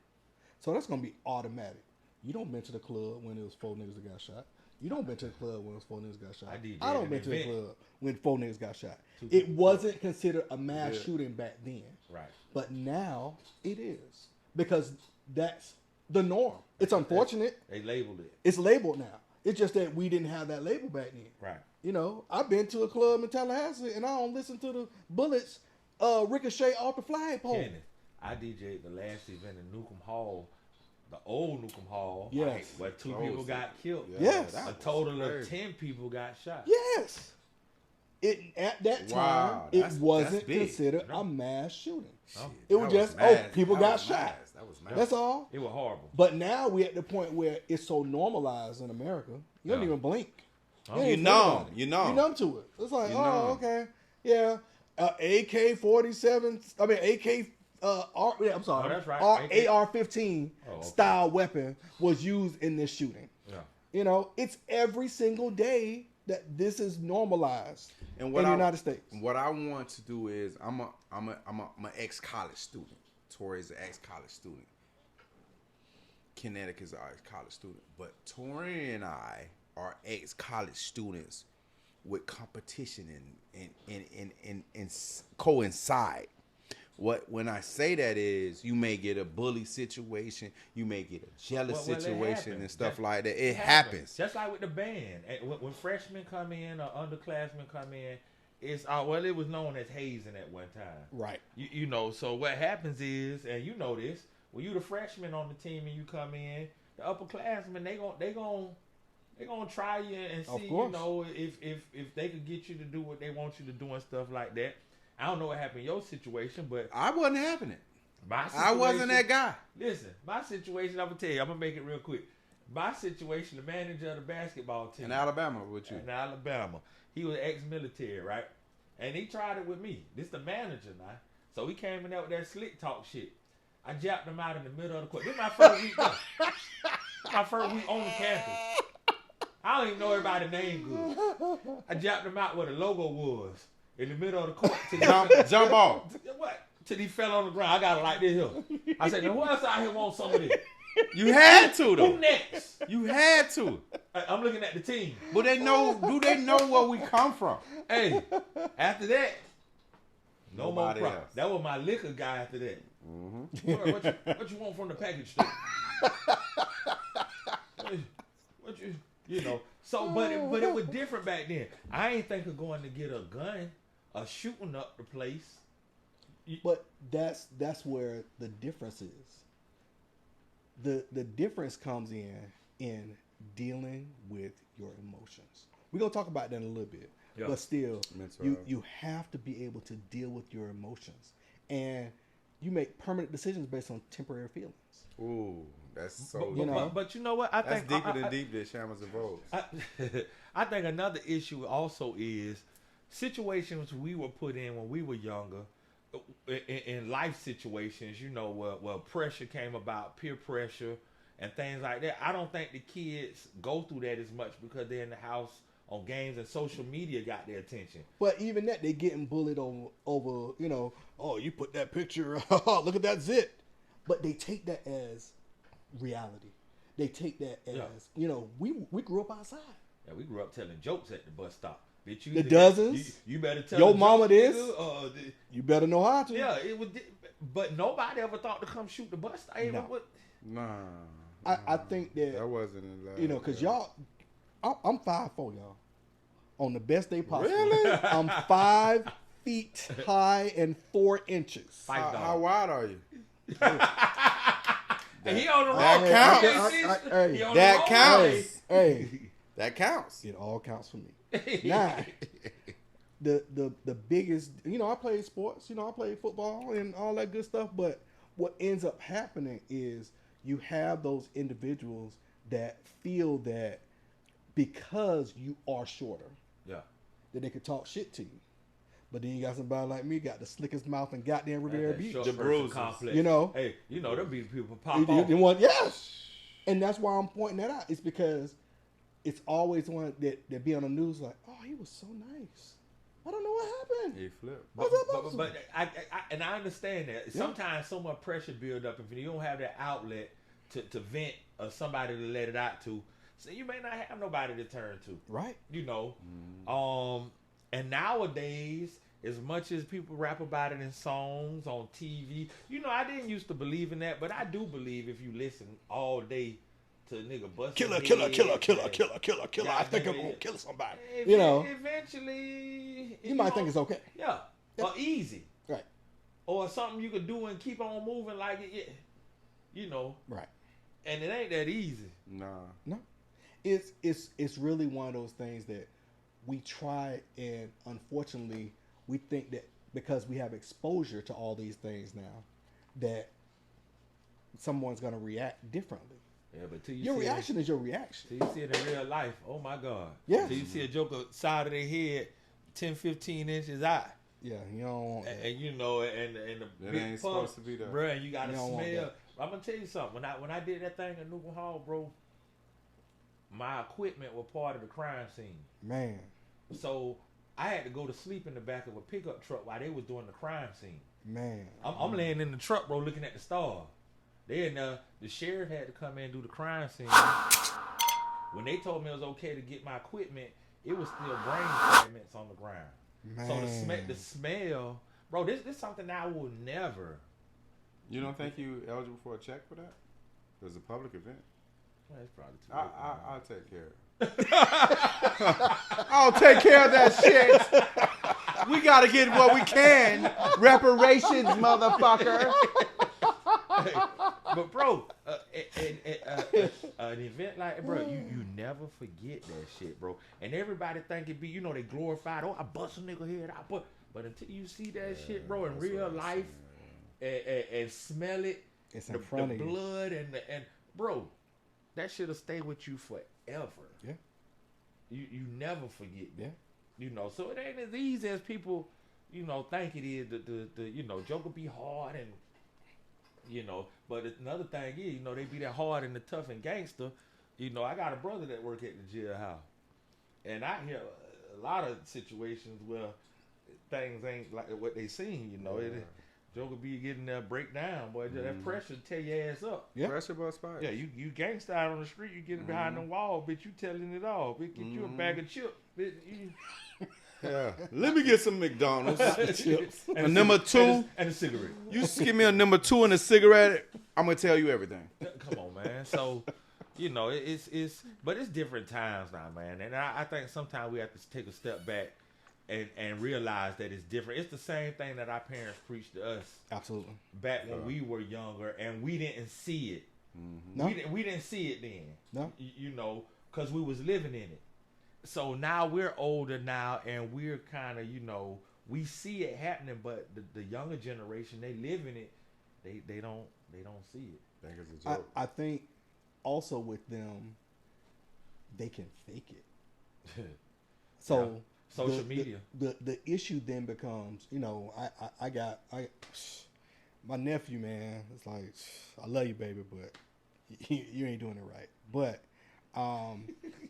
So that's going to be automatic. You don't been to the club when it was 4 niggas that got shot. You don't been to the club when it was 4 niggas got shot. I don't been to the club when 4 niggas got shot. It wasn't considered a mass shooting back then. Right. But now it is. Because that's the norm. It's unfortunate. They labeled it. It's labeled now. It's just that we didn't have that label back then. Right. You know, I've been to a club in Tallahassee and I don't listen to the bullets ricochet off the flagpole. Kenneth, I DJ'd the last event in Newcomb Hall, the old Newcomb Hall. Yes. Where 2 people got killed. Yes. A total of 10 people got shot. Yes. At that time, Wow, it that's wasn't big. considered a mass shooting. No. It was just, people got shot. That was mad. That's all. It was horrible. But now we at the point where it's so normalized in America, you don't Yeah. even blink. Oh, You You ain't think numb. about it. You numb. You numb to it. It's like, You oh, numb. okay, yeah. AK-47. I mean, I'm sorry. Oh, that's right. AK. AR-15 Oh, okay. style weapon was used in this shooting. Yeah. You know, it's every single day that this is normalized And in the United States. What I want to do is I'm an ex-college student. Tori is an ex-college student. Kennetic is an ex-college student. But Tori and I are ex-college students with competition and coincide. When I say that is, you may get a bully situation, you may get a jealous Well, it situation happens. and stuff That- like that. It happens. Just like with the band. When freshmen come in or underclassmen come in, it's it was known as hazing at one time. Right. You know, so what happens is, and you know this, when you the freshman on the team and you come in, the upperclassmen they gon' They're gonna try you and Of see, course. you know, if they could get you to do what they want you to do and stuff like that. I don't know what happened in your situation, but I wasn't having it. my situation, I wasn't that guy. Listen, my situation, I'm gonna tell you, I'm gonna make it real quick. My situation, the manager of the basketball team In Alabama with you. in Alabama, he was ex-military, right? And he tried it with me. This the manager now. So he came in there with that slick talk shit. I japped him out in the middle of the court. This is my first week there. My first week on the campus. I don't even know everybody's name good. I japped him out where the logo was in the middle of the court. Jump off. What? Till he fell on the ground. I got it like this here. I said, now who else out here want some of this? You had to though. Who next? You had to. I'm looking at the team. But they know. Do they know where we come from? Hey, after that, no Nobody more else. problems. That was my liquor guy after that. Mm-hmm. What you want from the package store? what you know? So, but it was different back then. I ain't think of going to get a gun, or shooting up the place. But that's where the difference is. The difference comes in dealing with your emotions. We're gonna talk about that in a little bit. Yeah. But still, Mental you health. you have to be able to deal with your emotions, and you make permanent decisions based on temporary feelings. Ooh, that's so. But, You know. but you know what? I That's think deeper than deep that Shamas and Vogues. I think another issue also is situations we were put in when we were younger, in life situations, you know, where pressure came about, peer pressure and things like that. I don't think the kids go through that as much because they're in the house on games and social media got their attention. But even that, they getting bullied over you know, oh, you put that picture, look at that zit. But they take that as reality. They take that as, you know, we grew up outside. Yeah, we grew up telling jokes at the bus stop. Bitch, The dozens. You better tell Your a mama joke, this. nigga, You better know how to. yeah, it was. But nobody ever thought to come shoot the bus stop. Hey, No. what- Nah. I think that, That wasn't in love. you know, because y'all, I'm 5'4", y'all. On the best day possible. Really? I'm 5 feet high and 4 inches. Fight dog. How wide are you? And he on the road. That counts. Hey, He on the that road. counts. Hey, That counts. it all counts for me. Now, the biggest, you know, I played sports, you know, I played football and all that good stuff, but what ends up happening is you have those individuals that feel that because you are shorter, Yeah. that they could talk shit to you. But then you got somebody like me, got the slickest mouth in goddamn Riviera That Beach. short The person Bruises. complex. You know? Hey, you know them be the people pop You off. want, yes. And that's why I'm pointing that out. It's because it's always one that be on the news like, oh, he was so nice. I don't know what happened. He flipped. What's up, But I understand that. Sometimes so much pressure build up if you don't have that outlet to vent or somebody to let it out to. So you may not have nobody to turn to. Right. You know. And nowadays, as much as people rap about it in songs, on TV, you know, I didn't used to believe in that, but I do believe if you listen all day to a nigga busting Killer. heads I think I'm goddamn gonna it. kill somebody. Ev- You know. Eventually, You might think it's okay. yeah, or easy, Right. or something you could do and keep on moving like it, yeah, you know. Right. And it ain't that easy. Nah. No. It's really one of those things that we try, and unfortunately we think that because we have exposure to all these things now that someone's gonna react differently. Yeah, but till you Your see reaction is your reaction. till you see it in real life, oh my God. Yeah. Till you see a joker side of their head 10, 15 inches out. Yeah, you don't want that. And you know, and the That big ain't pump, supposed to be there. bro. And you gotta You don't want smell. that. I'm gonna tell you something. When I did that thing at Newcomb Hall, bro, my equipment was part of the crime scene. Man. So I had to go to sleep in the back of a pickup truck while they was doing the crime scene. Man. I'm laying in the truck, bro, looking at the stars. Then the sheriff had to come in and do the crime scene. When they told me it was okay to get my equipment, it was still brain fragments on the ground. Man. So the smell, bro, this is something I will never. You don't think you eligible for a check for that? It's a public event. Well, it's probably too late. I'll take care of it. I'll take care of that shit. We gotta get what we can. Reparations, motherfucker. But bro, an event like, bro, you never forget that shit, bro. And everybody think it be, you know, they glorified. Oh, I bust a nigga head, but until you see that shit, bro, in real life, and smell it, it's in front of you. Blood and bro, that shit'll stay with you forever. Yeah. You never forget that. Yeah. You know, so it ain't as easy as people, you know, think it is. The you know, joke will be hard and, you know, but another thing is, you know, they be that hard and the tough and gangster. You know, I got a brother that work at the jailhouse, and I hear a lot of situations where things ain't like what they seen. You know, Joker be getting that breakdown, boy. That pressure tear your ass up. Yeah. Pressure bust fire. Yeah, you gangsta out on the street, you get behind the wall, bitch. You telling it all, bitch. Get you a bag of chips, bitch. Yeah. Let me get some McDonald's chips. And a number 2 and a cigarette. You just give me a number 2 and a cigarette. I'm gonna tell you everything. Come on, man. So, you know, but it's different times now, man. And I think sometimes we have to take a step back and realize that it's different. It's the same thing that our parents preached to us. Absolutely. Back when we were younger and we didn't see it. No. We didn't see it then. No. You know, because we was living in it. So now we're older now and we're kind of, you know, we see it happening, but the younger generation, they live in it. They don't see it. Think it's a joke. I think also with them, they can fake it. So yeah. Social media. The issue then becomes, you know, I got my nephew, man. It's like, I love you, baby, but you ain't doing it right. But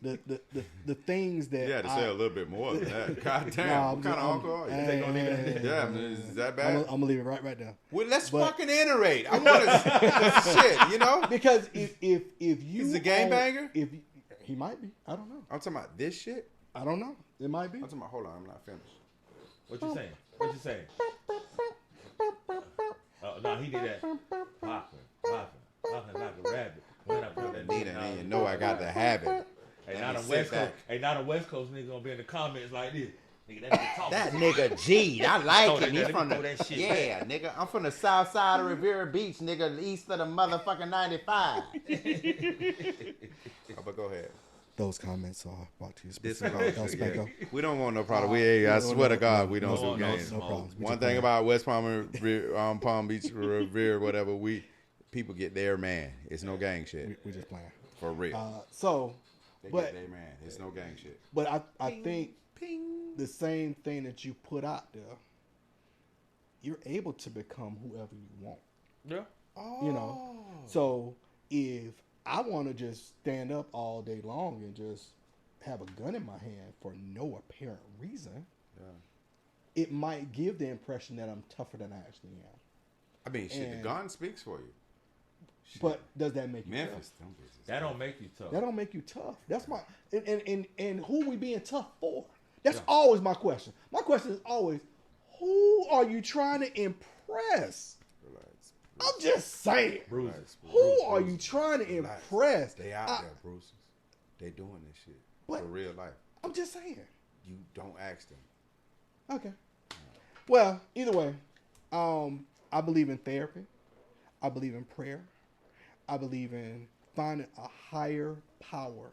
the things that you had to say a little bit more than that. God damn, what kind of alcohol are you? Yeah, is that bad? I'm gonna leave it right now. Well, let's fucking iterate. I want to shit, you know? Because if you he's a gangbanger, he might be. I don't know. I'm talking about this shit. I don't know. It might be. I'm talking about. Hold on, I'm not finished. What you saying? What you saying? No, he did that. Popping like a rabbit. When I put that Nina, and you know I got the habit. Hey, not a West Coast nigga gonna be in the comments like this. Nigga, that nigga talking. That nigga G, I like him. He's from that shit back. Nigga. I'm from the south side of Riviera Beach, nigga, east of the motherfucking 95. But go ahead. Those comments are brought to you specifically. We don't want no problem. I swear to God, we don't do games. No problems. One thing about West Palm, Palm Beach, Revere, whatever, people get their man. It's no gang shit. We just playing. For real. They get their man. It's no gang shit. But I think the same thing that you put out there, you're able to become whoever you want. Yeah. You know? So if I want to just stand up all day long and just have a gun in my hand for no apparent reason, it might give the impression that I'm tougher than I actually am. I mean, shit, the gun speaks for you. Shit. But does that make you Memphis, tough? That don't make you tough. That don't make you tough. That's my and who we being tough for? That's always my question. My question is always, who are you trying to impress? Relax. I'm just saying. Bruises. Who are you trying to impress? They out there, Bruises. They doing this shit for real life. I'm just saying. You don't ask them. Okay. Well, either way, I believe in therapy. I believe in prayer. I believe in finding a higher power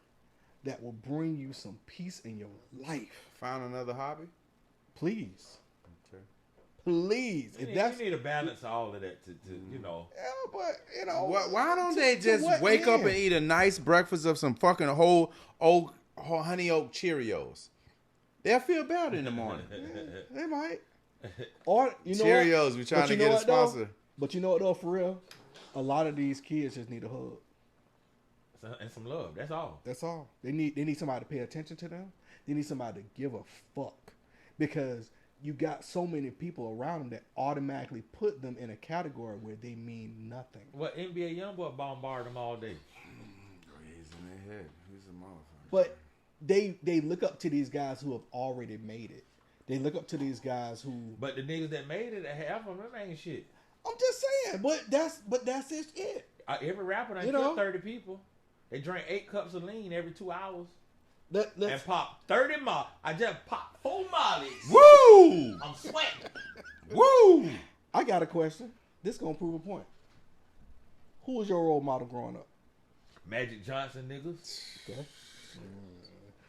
that will bring you some peace in your life. Find another hobby? Please. Okay. Please. You need to balance all of that to you know. Yeah, but, you know. Why don't they just wake up and eat a nice breakfast of some fucking whole honey oak Cheerios? They'll feel better in the morning. They might. Or, you know Cheerios, what? we trying to get a sponsor. But you know what, though, for real? A lot of these kids just need a hug. And some love. That's all. That's all. They need somebody to pay attention to them. They need somebody to give a fuck. Because you got so many people around them that automatically put them in a category where they mean nothing. Well, NBA YoungBoy bombarded them all day. He's in their head. He's a motherfucker. But they look up to these guys who have already made it. They look up to these guys who. But the niggas that made it, half of them ain't shit. I'm just saying, but that's just it. Every rapper done killed 30 people. They drink 8 cups of lean every 2 hours. And pop 30 miles. I just popped 4 mollies. Woo! I'm sweating. Woo! I got a question. This gonna prove a point. Who was your role model growing up? Magic Johnson niggas. Okay.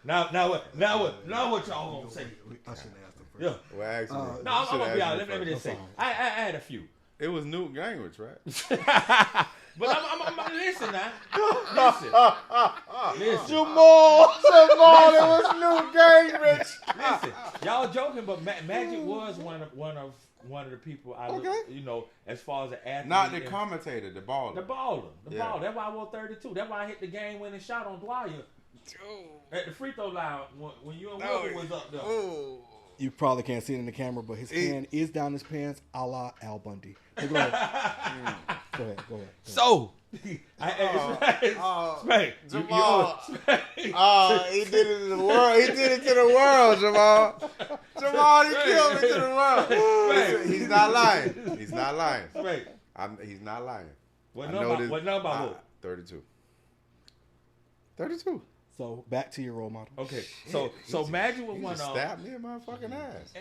Now what y'all gonna say? I shouldn't ask them first. Yeah. Well, actually, No, I'm gonna be honest. Let me just say, I had a few. it was Newt Gingrich, right? But I'm listen now. Listen. Jamal, it was Newt Gingrich. Listen, y'all joking, but Magic was one of the people I look, as far as an athlete. Not the commentator, the baller. The baller. That's why I wore 32. That's why I hit the game-winning shot on Dwyer at the free throw line when you and Wilson was up there. You probably can't see it in the camera, but his hand is down his pants, a la Al Bundy. So go ahead. Go ahead. So, Jamal. He did it to the world. He did it to the world, Jamal. Jamal, he killed me to the world. He's not lying. He's not lying. He's not lying. What number I wore? 32. 32. So back to your role model. Okay, so Magic was one of stabbed me in my fucking ass.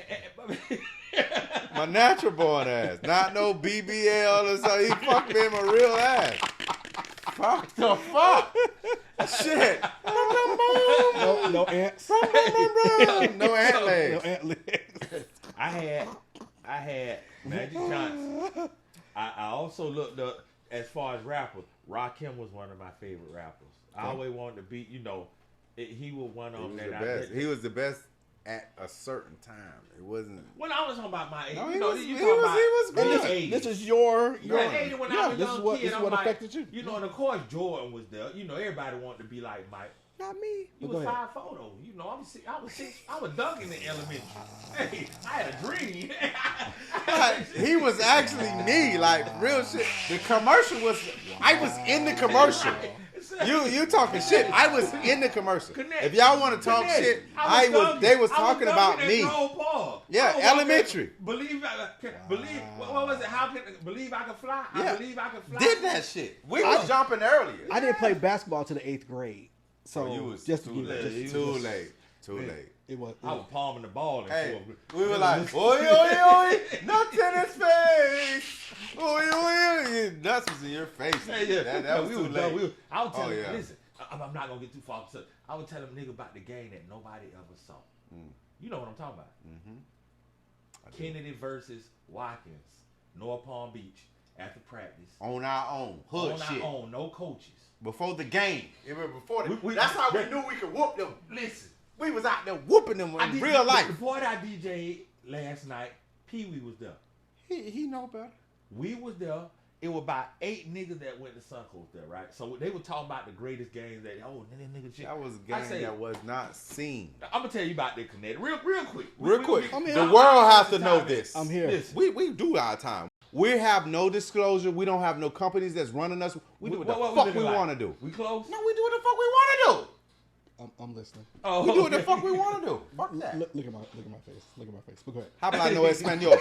My natural born ass, not no BBL or something. He fucked me in my real ass. Fuck the fuck. Shit. No ants. No ant legs. No ant legs. I had Magic Johnson. I also looked up as far as rappers. Rakim was one of my favorite rappers. I always wanted to be, he was one of them. He was the best at a certain time. It wasn't. When I was talking about my age, no, he was good. This is your age when I was a young kid. This is what affected you. And of course Jordan was there. Everybody wanted to be like Mike. Not me. You was 5'4" though. I was dunking in elementary. Hey, I had a dream. He was actually me, like real shit. The commercial was. I was in the commercial. You talking shit? I was in the commercial. If y'all want to talk shit, They was talking about me. Yeah, elementary. Believe. What was it? Believe I can fly. Yeah. I believe I can fly. Did that shit? We was jumping earlier. I didn't play basketball to the 8th grade. So you was just too late. It was. I was palming the ball. We were like, oi, nuts in his face. Oi. Nuts was in your face. That was too late. I was telling listen, I'm not going to get too far. So I was telling nigga about the game that nobody ever saw. You know what I'm talking about. Kennetic versus Watkins, North Palm Beach, after practice. On our own. Hood shit. On our own. No coaches. Before the game. That's how we knew we could whoop them. Listen. We was out there whooping them in real life. The boy that I DJ'd last night, Pee Wee was there. He know better. We was there. It was about 8 niggas that went to Suncoast there, right? So they were talking about the greatest games that nigga shit. That was a game that was not seen. I'm gonna tell you about the Kennetic real quick. The world has to know this. I'm here. Listen. We do our time. We have no disclosure. We don't have no companies that's running us. We do what the fuck we want to do. We close? No, we do what the fuck we want to do. I'm listening. Oh, we do what the fuck we want to do. Fuck that. Look at my face. But go ahead. Habla no español.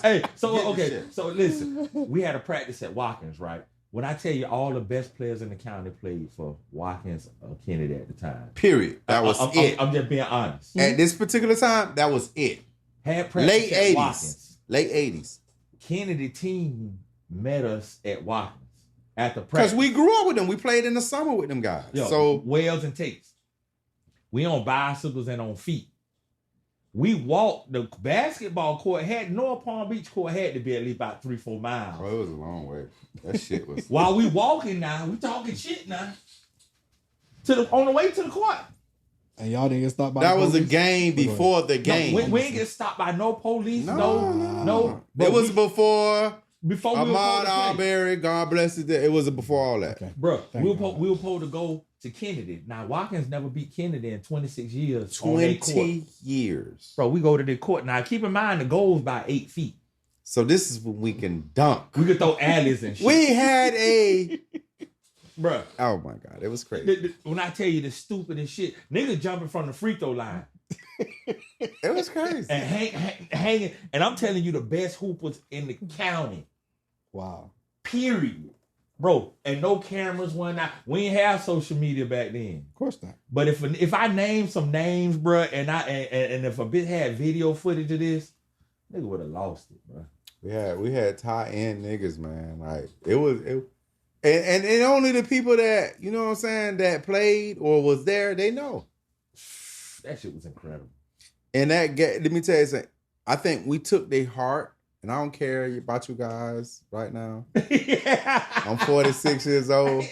Hey, so listen. We had a practice at Watkins, right? When I tell you all the best players in the county played for Watkins or Kennedy at the time. Period. That was it. I'm just being honest. At this particular time, that was it. Had practice at Watkins. Late 80s. Kennedy team met us at Watkins after practice. Because we grew up with them. We played in the summer with them guys. So Wells and Tates. We on bicycles and on feet. We walked the basketball court. North Palm Beach court had to be at least about 3-4 miles. Oh, it was a long way. That shit was. While we walking now, we talking shit now. On the way to the court. And y'all didn't get stopped by that was a game before the game. We didn't get stopped by no police. No. It was before Ahmaud Arbery, God bless it. It was before all that. Okay. Bro, we were supposed to go to Kennedy. Now, Watkins never beat Kennedy in 26 years. 20 years. Bro, we go to the court. Now, keep in mind, the goal's by 8 feet. So this is when we can dunk. We could throw alleys and shit. We had a... Bro. Oh, my God. It was crazy. When I tell you the stupidest shit, niggas jumping from the free throw line. It was crazy. And hanging. And I'm telling you, the best hoopers in the county. Wow. Period. Bro, and no cameras went out. We didn't have social media back then. Of course not. But if I name some names, bro, and if a bit had video footage of this, nigga would have lost it, bro. We had tie-in niggas, man. Like And only the people that, you know what I'm saying, that played or was there, they know. That shit was incredible. And that let me tell you something. I think we took their heart, and I don't care about you guys right now. I'm 46 years old.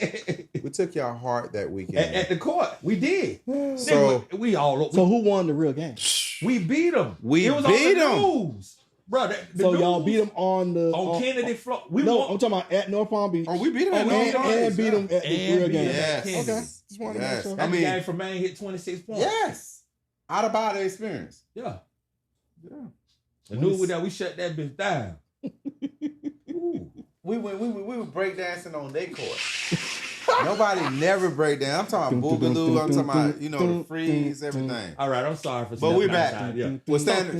We took your heart that weekend. At the court. We did. So we all. So who won the real game? We beat them. We it was beat on the them. news. Bro, so y'all beat them on Kennedy floor. I'm talking about at North Palm Beach. Oh, we beat them at North Palm Beach. And beat them at the real game. Yes. Okay. Just wanted to make sure. I mean, the guy from Maine hit 26 points. Yes. Out of body experience. Yeah. Yeah. I knew that we shut that bitch down. We were breakdancing on their court. Nobody never break down. I'm talking boogaloo. I'm talking about, the freeze, everything. All right, I'm sorry for. But we back. Yeah.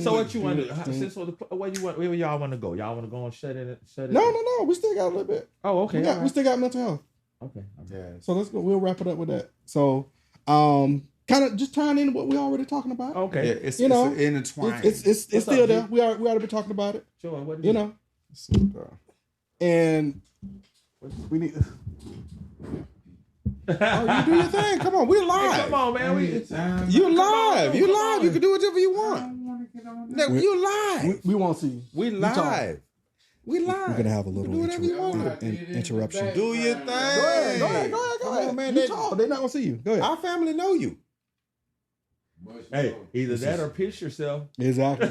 So what you want to do? Since where y'all want to go? Y'all want to go and shut it? No. We still got a little bit. Oh, okay. We still got mental health. Okay. Yeah. So let's go. We'll wrap it up with that. So, kind of just tying in what we already talking about. Okay. Yeah, it's intertwined. It's still there. We already been talking about it. Sure. What is and we need. Oh, you do your thing. Come on, we're live. Hey, come on, man. You live. You live. You can do whatever you want. You live. We won't see you. We live. We live. We're gonna have a little interruption. Do your thing. Go ahead. Come on, man. They're not gonna see you. Go ahead. Our family know you. Hey, either that or piss yourself. Exactly.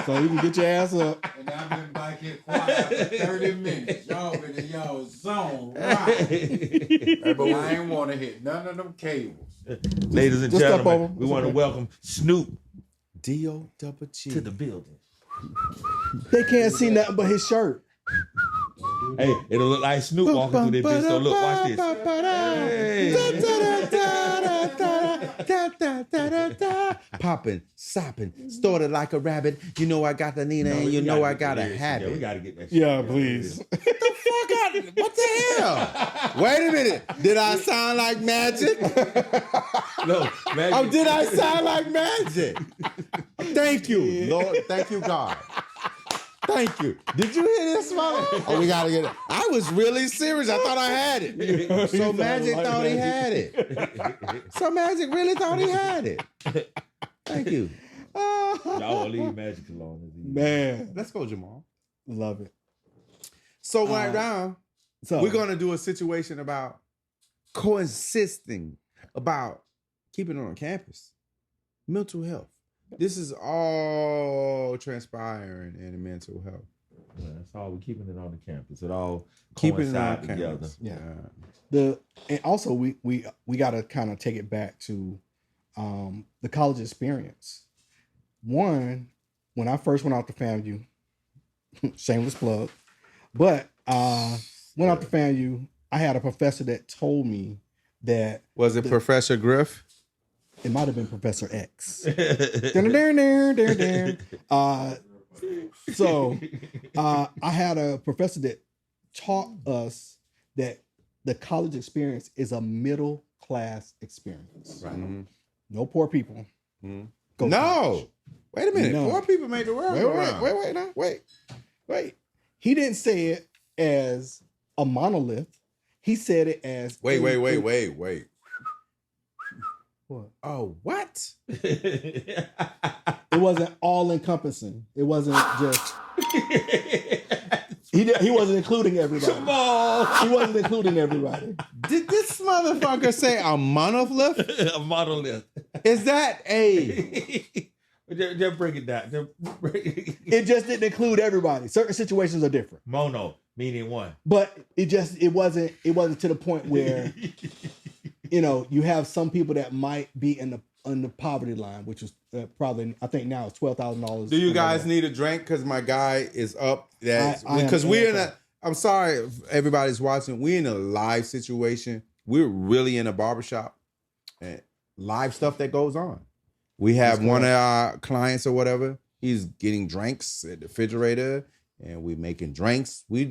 So you can get your ass up. And I've been back here quiet for 30 minutes. Y'all been in y'all zone. Right. But I ain't want to hit none of them cables. Ladies and gentlemen, we want to welcome Snoop D-O-double-G to the building. They can't see nothing but his shirt. Hey, it'll look like Snoop walking through this bitch. So look, watch this. Popping, sopping, started like a rabbit. You know I got the Nina, and you know I got a habit. Yeah, we gotta get that shit. Yeah, please. Get the fuck out of What the hell? Wait a minute. Did I sound like magic? No, magic. Oh, did I sound like magic? Thank you, Lord. Thank you, God. Thank you. Did you hear this, mother? Oh, we gotta get it. I was really serious. I thought I had it. So Magic thought he had it. So Magic really thought he had it. Thank you. Y'all will leave Magic alone. Man. Let's go, Jamal. Love it. So right now, we're gonna do a situation about coexisting, about keeping it on campus. Mental health. This is all transpiring in mental health. Yeah, that's all. We're keeping it on the campus. It all keeping it on together. Campus. Yeah. And also we got to kind of take it back to the college experience. One, when I first went out to FAMU, shameless plug, but went out to FAMU, I had a professor that told me that was it Professor Griff? It might have been Professor X. So I had a professor that taught us that the college experience is a middle class experience. Right. Mm-hmm. No poor people. Mm-hmm. No. Wait a minute. No. Poor people make the world go round. Wait. He didn't say it as a monolith. He said it as Wait. What? Oh, what? It wasn't all encompassing. It wasn't just. He wasn't including everybody. Come on. He wasn't including everybody. Did this motherfucker say a monolith? A monolith. Is that a? Just break it down. It just didn't include everybody. Certain situations are different. Mono meaning one. But it wasn't to the point where. You have some people that might be in the poverty line, which is probably, I think now it's $12,000. Do you guys need a drink? Because my guy is up. Because we're in a. I'm sorry, if everybody's watching. We're in a live situation. We're really in a barbershop, and live stuff that goes on. We have one of our clients or whatever. He's getting drinks at the refrigerator, and we're making drinks. We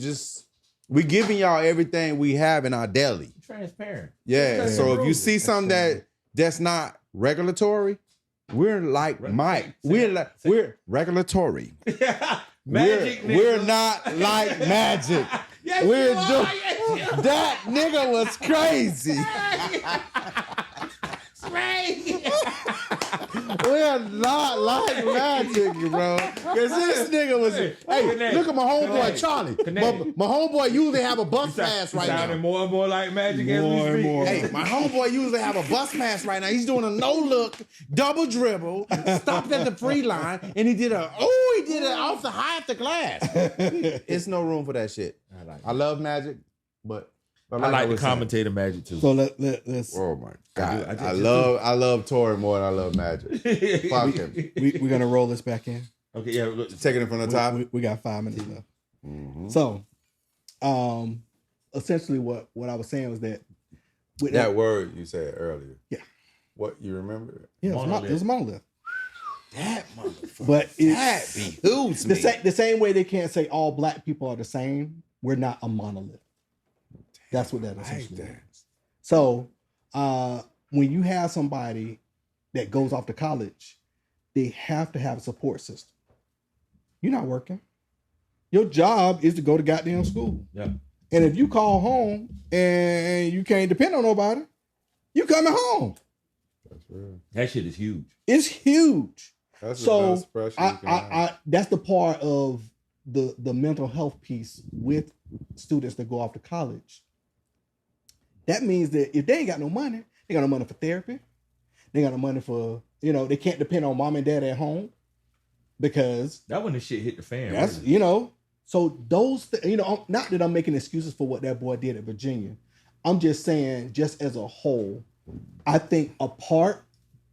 giving y'all everything we have in our deli. Transparent. Yeah. So if you see something that's not regulatory, we're like Mike. We're regulatory. Magic. We're not like Magic. Yes, We're you are. doing Yes, you that nigga was crazy. We're not like Magic, bro. Because this nigga was. Hey, Kennetic. look at my homeboy Kennetic. Charlie. Kennetic. My homeboy usually have a bus pass right sounding now. more and more like Magic as More we and speak. more. Hey, my homeboy usually have a bus pass right now. He's doing a no look, double dribble, stopped at the free line, and he did it off the high at the glass. It's no room for that shit. I love Magic, but I like I the was saying- commentator Magic too. So let's Oh my god! I do I love Tory more than I love Magic. Fuck him. we're gonna roll this back in. Okay, yeah. Look, Taking it from the top. We got 5 minutes left. Mhm. So, essentially, what I was saying was that with That word you said earlier. Yeah. What you remember? yeah, it was monolith. That motherfucker. But That it's behooves me. the same way they can't say all black people are the same. We're not a monolith. That's what that essentially means. So, when you have somebody that goes off to college, they have to have a support system. You're not working. Your job is to go to goddamn school. yeah. And if you call home and you can't depend on nobody, you coming home. That's real. That shit is huge. It's huge. That's the So best expression you can have. I that's the part of the mental health piece with students that go off to college. That means that if they ain't got no money, they got no money for therapy. They got no money for, they can't depend on mom and dad at home because That when the shit hit the fan. that's, really. so those, not that I'm making excuses for what that boy did at Virginia. I'm just saying, just as a whole, I think a part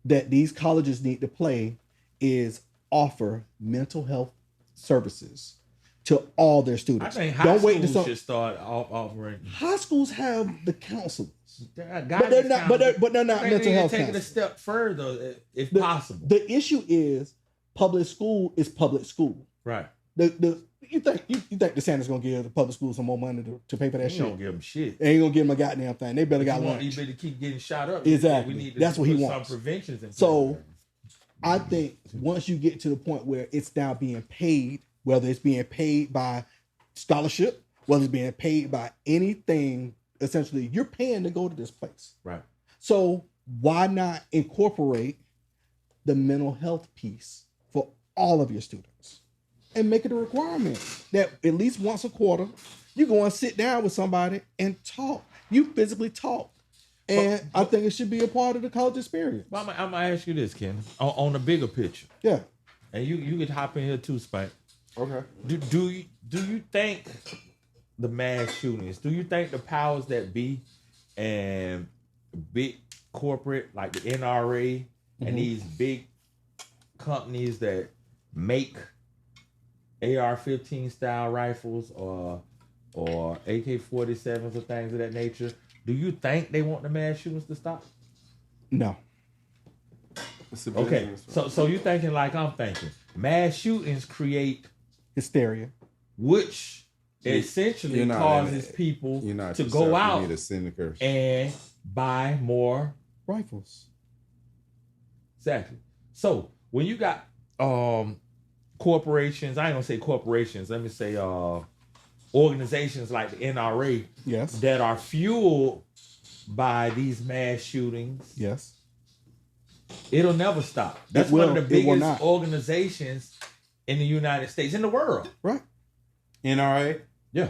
that these colleges need to play is offer mental health services to all their I students. think high Don't school wait to should start offering. High schools have the counselors, But but they're not. But they're not mental health Take it a counselors. step further, if The- possible. The issue is public school is public school. Right. You think DeSantis gonna give the public schools some more money to pay for that He shit? don't give them shit. They ain't gonna give them a goddamn thing. They better got You lunch. better keep getting shot up. Exactly. We need to That's what he put wants. Some preventions in place. So I think once you get to the point where it's now being paid, whether it's being paid by scholarship, whether it's being paid by anything, essentially you're paying to go to this place. right. So why not incorporate the mental health piece for all of your students and make it a requirement that at least once a quarter you go and sit down with somebody and talk. You physically talk. And I think it should be a part of the college experience. But I'm gonna ask you this, Ken, on the bigger picture, Yeah. and you could hop in here too, Spike. Okay. Do you think the mass shootings? Do you think the powers that be and big corporate like the NRA and these big companies that make AR-15 style rifles or AK-47s or things of that nature? Do you think they want the mass shootings to stop? No. It's a Okay, business. so you thinking like I'm thinking. Mass shootings create, Hysteria. which essentially you're not causes in it. people You're not to yourself. go You out need a syndicate. and buy more. Rifles. Exactly. So when you got corporations, I ain't gonna say corporations, let me say organizations like the NRA Yes. that are fueled by these mass shootings, Yes. it'll never stop. That's will. one of the It will biggest not. organizations in the United States, in the world. Right. NRA. Yeah.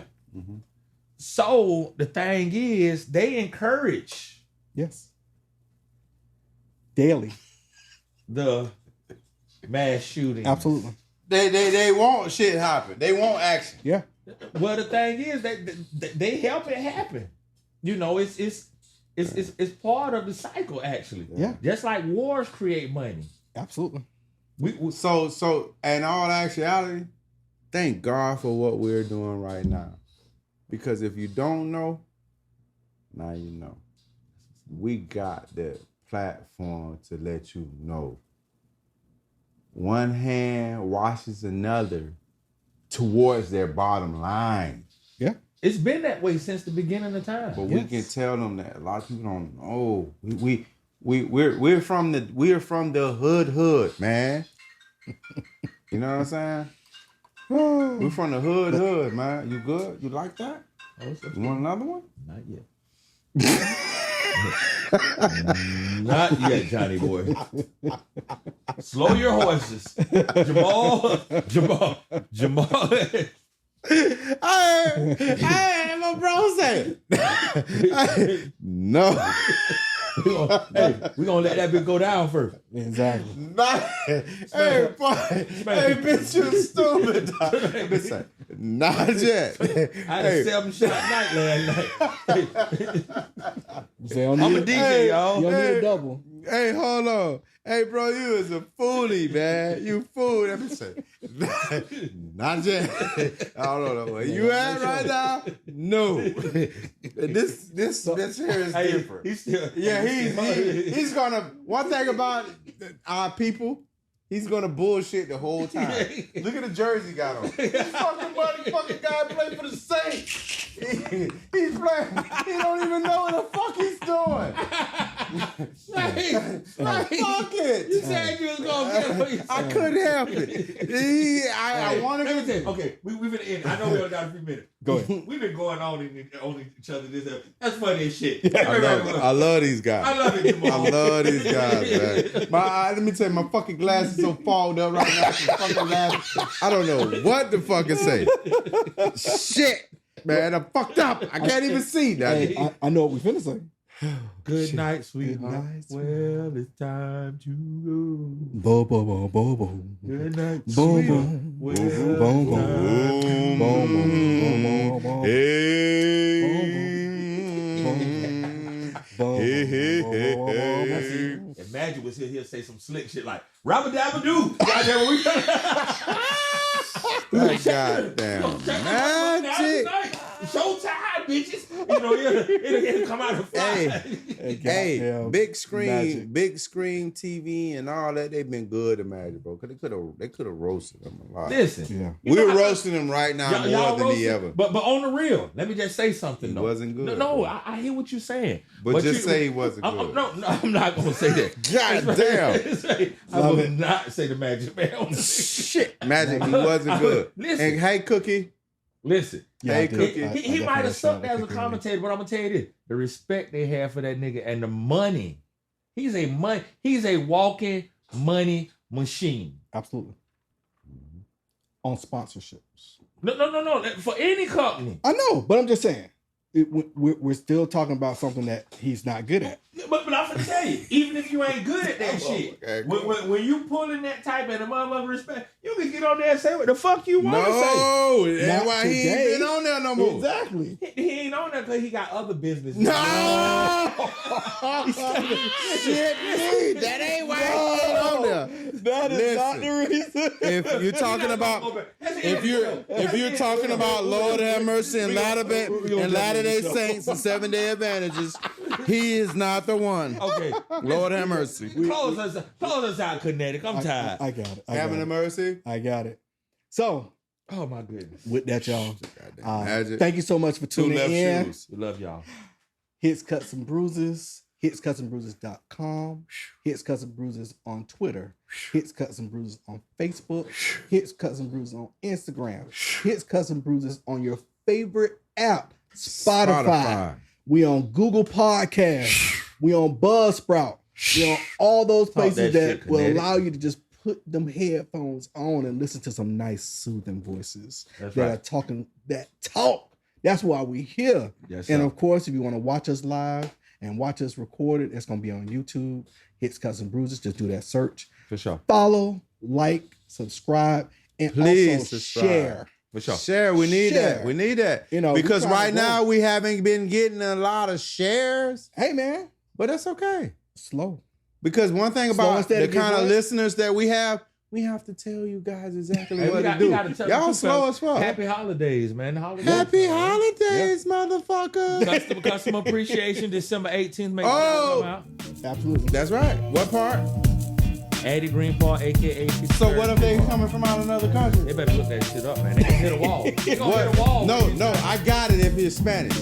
So the thing is, they encourage Yes. Daily. the mass shooting. Absolutely. They want shit happen. They want action. Yeah. Well, the thing is that they help it happen. You know, it's part of the cycle actually. Yeah. Just like wars create money. Absolutely. We so in all actuality, thank God for what we're doing right now. Because if you don't know, now you know. We got the platform to let you know. One hand washes another towards their bottom line. Yeah. It's been that way since the beginning of time. But we can tell them that a lot of people don't know. We're from the hood, man. You know what I'm saying? We're from the hood, man. You good? You like that? You want another one? Not yet. Not yet, Johnny boy. Slow your horses. Jamal. Hey, my bro say. No. We're gonna let that bitch go down first. Exactly. Hey, boy. Hey, bitch, you stupid. Bitch say, not yet. I had a 7-shot night last night. I'm a DJ, y'all. You don't need a double. Hey, hold on. Hey, bro, you is a foolie, man. You fool. That bitch say, not yet. I don't know where you at right now. No. This bitch here is different. He's gonna. One thing about our people, he's gonna bullshit the whole time. Look at the jersey he got on. This fucking guy play for the Saints. He's playing. He don't even know what the fuck he's doing. Fuck it. You said you was gonna get I couldn't help it. I wanted Let me to. tell you, okay, we've been in. I know we only got a few minutes. Go ahead. We've been going on each other this episode. That's funny as shit. I love these guys. I love it, Jamal. I love these guys, man. Let me tell you, my fucking glasses so fogged up right now. I don't know what the fuck to say. Shit, man, I'm fucked up. I can't even see that. Hey, I know what we finna say. Good night, sweetheart. Good night, Well, it's time to go. Bo bo bo bo bo. Good night, Boom, sweetheart. boom. Well, Boom, boom. Boom, boom, boom, boom. Hey. If Magic was here, he'll say some slick shit like Rabba-dabba-doo. Goddamn, we Goddamn Magic. Showtime, bitches. You know, it'll come out of fire. Hey, big screen TV and all that. They've been good to Magic, bro. Cause they could have roasted them a lot. Listen, we're roasting him right now more than he ever. But on the real, let me just say something. He though. wasn't good. No, I hear what you're saying. But just say he wasn't good. No, I'm not gonna say that. God damn. I will not say the Magic Man. Shit, Magic, he wasn't good. Listen, And hey, Cookie. Listen. Hey, Cookie. He might have sucked as a commentator, but I'm gonna tell you this: the respect they have for that nigga and the money. He's a walking money machine. Absolutely. On sponsorships. No. For any company. I know, but I'm just saying. We're still talking about something that he's not good at. But I'm gonna tell you, even if you ain't good at that shit, when you pulling that type of the motherfucker respect, you can get on there and say what the fuck you want to say. No, that's why he ain't been on there no more. Exactly. He ain't on there because he got other business. No, shit, me. That ain't why he ain't on there. That is not the reason. If you're talking about, if you're talking about Lord have mercy and Latter-day Saints and 7-Day Advantages, he is not the one. Okay, Lord have mercy. Close us out, Kennetic. I'm tired. I got it. Having a mercy. I got it. So, oh my goodness. with that, y'all, Magic. thank you so much for tuning in. Shoes. We love y'all. Hits, Cuts, and Bruises. HitsCutsandBruises.com. Hits, Cuts, and Bruises on Twitter. Hits, Cuts, and Bruises on Facebook. Hits, Cuts, and Bruises on Instagram. Hits, Cuts, and Bruises on your favorite app, Spotify. We on Google Podcasts. We on Buzzsprout. We on all those places that will allow you to just put them headphones on and listen to some nice soothing voices are talking that talk. That's why we here. Yes, and of course, if you want to watch us live and watch us recorded, it's going to be on YouTube. Hits, Cuts, and Bruises. Just do that search. For sure. Follow, like, subscribe, and Please also subscribe. share. For sure. Share, we need Share. that. We need that. You know, because we trying right to now grow. we haven't been getting a lot of shares, Hey, man. but that's okay. Slow. Because one thing Slow about instead the of get kind of right. listeners that we have to tell you guys exactly Hey, what we to gotta do. tell Y'all the slow people, as fuck. Happy holidays, man. Happy holidays, motherfucker. Customer appreciation, December 18th. Make Oh. sure you come out. Absolutely. That's right. What part? Addie Greenpaw, a.k.a. So what if they coming from out another country? They better look that shit up, man. They gonna hit a wall. They gonna hit a wall. No, I got it if it's Spanish.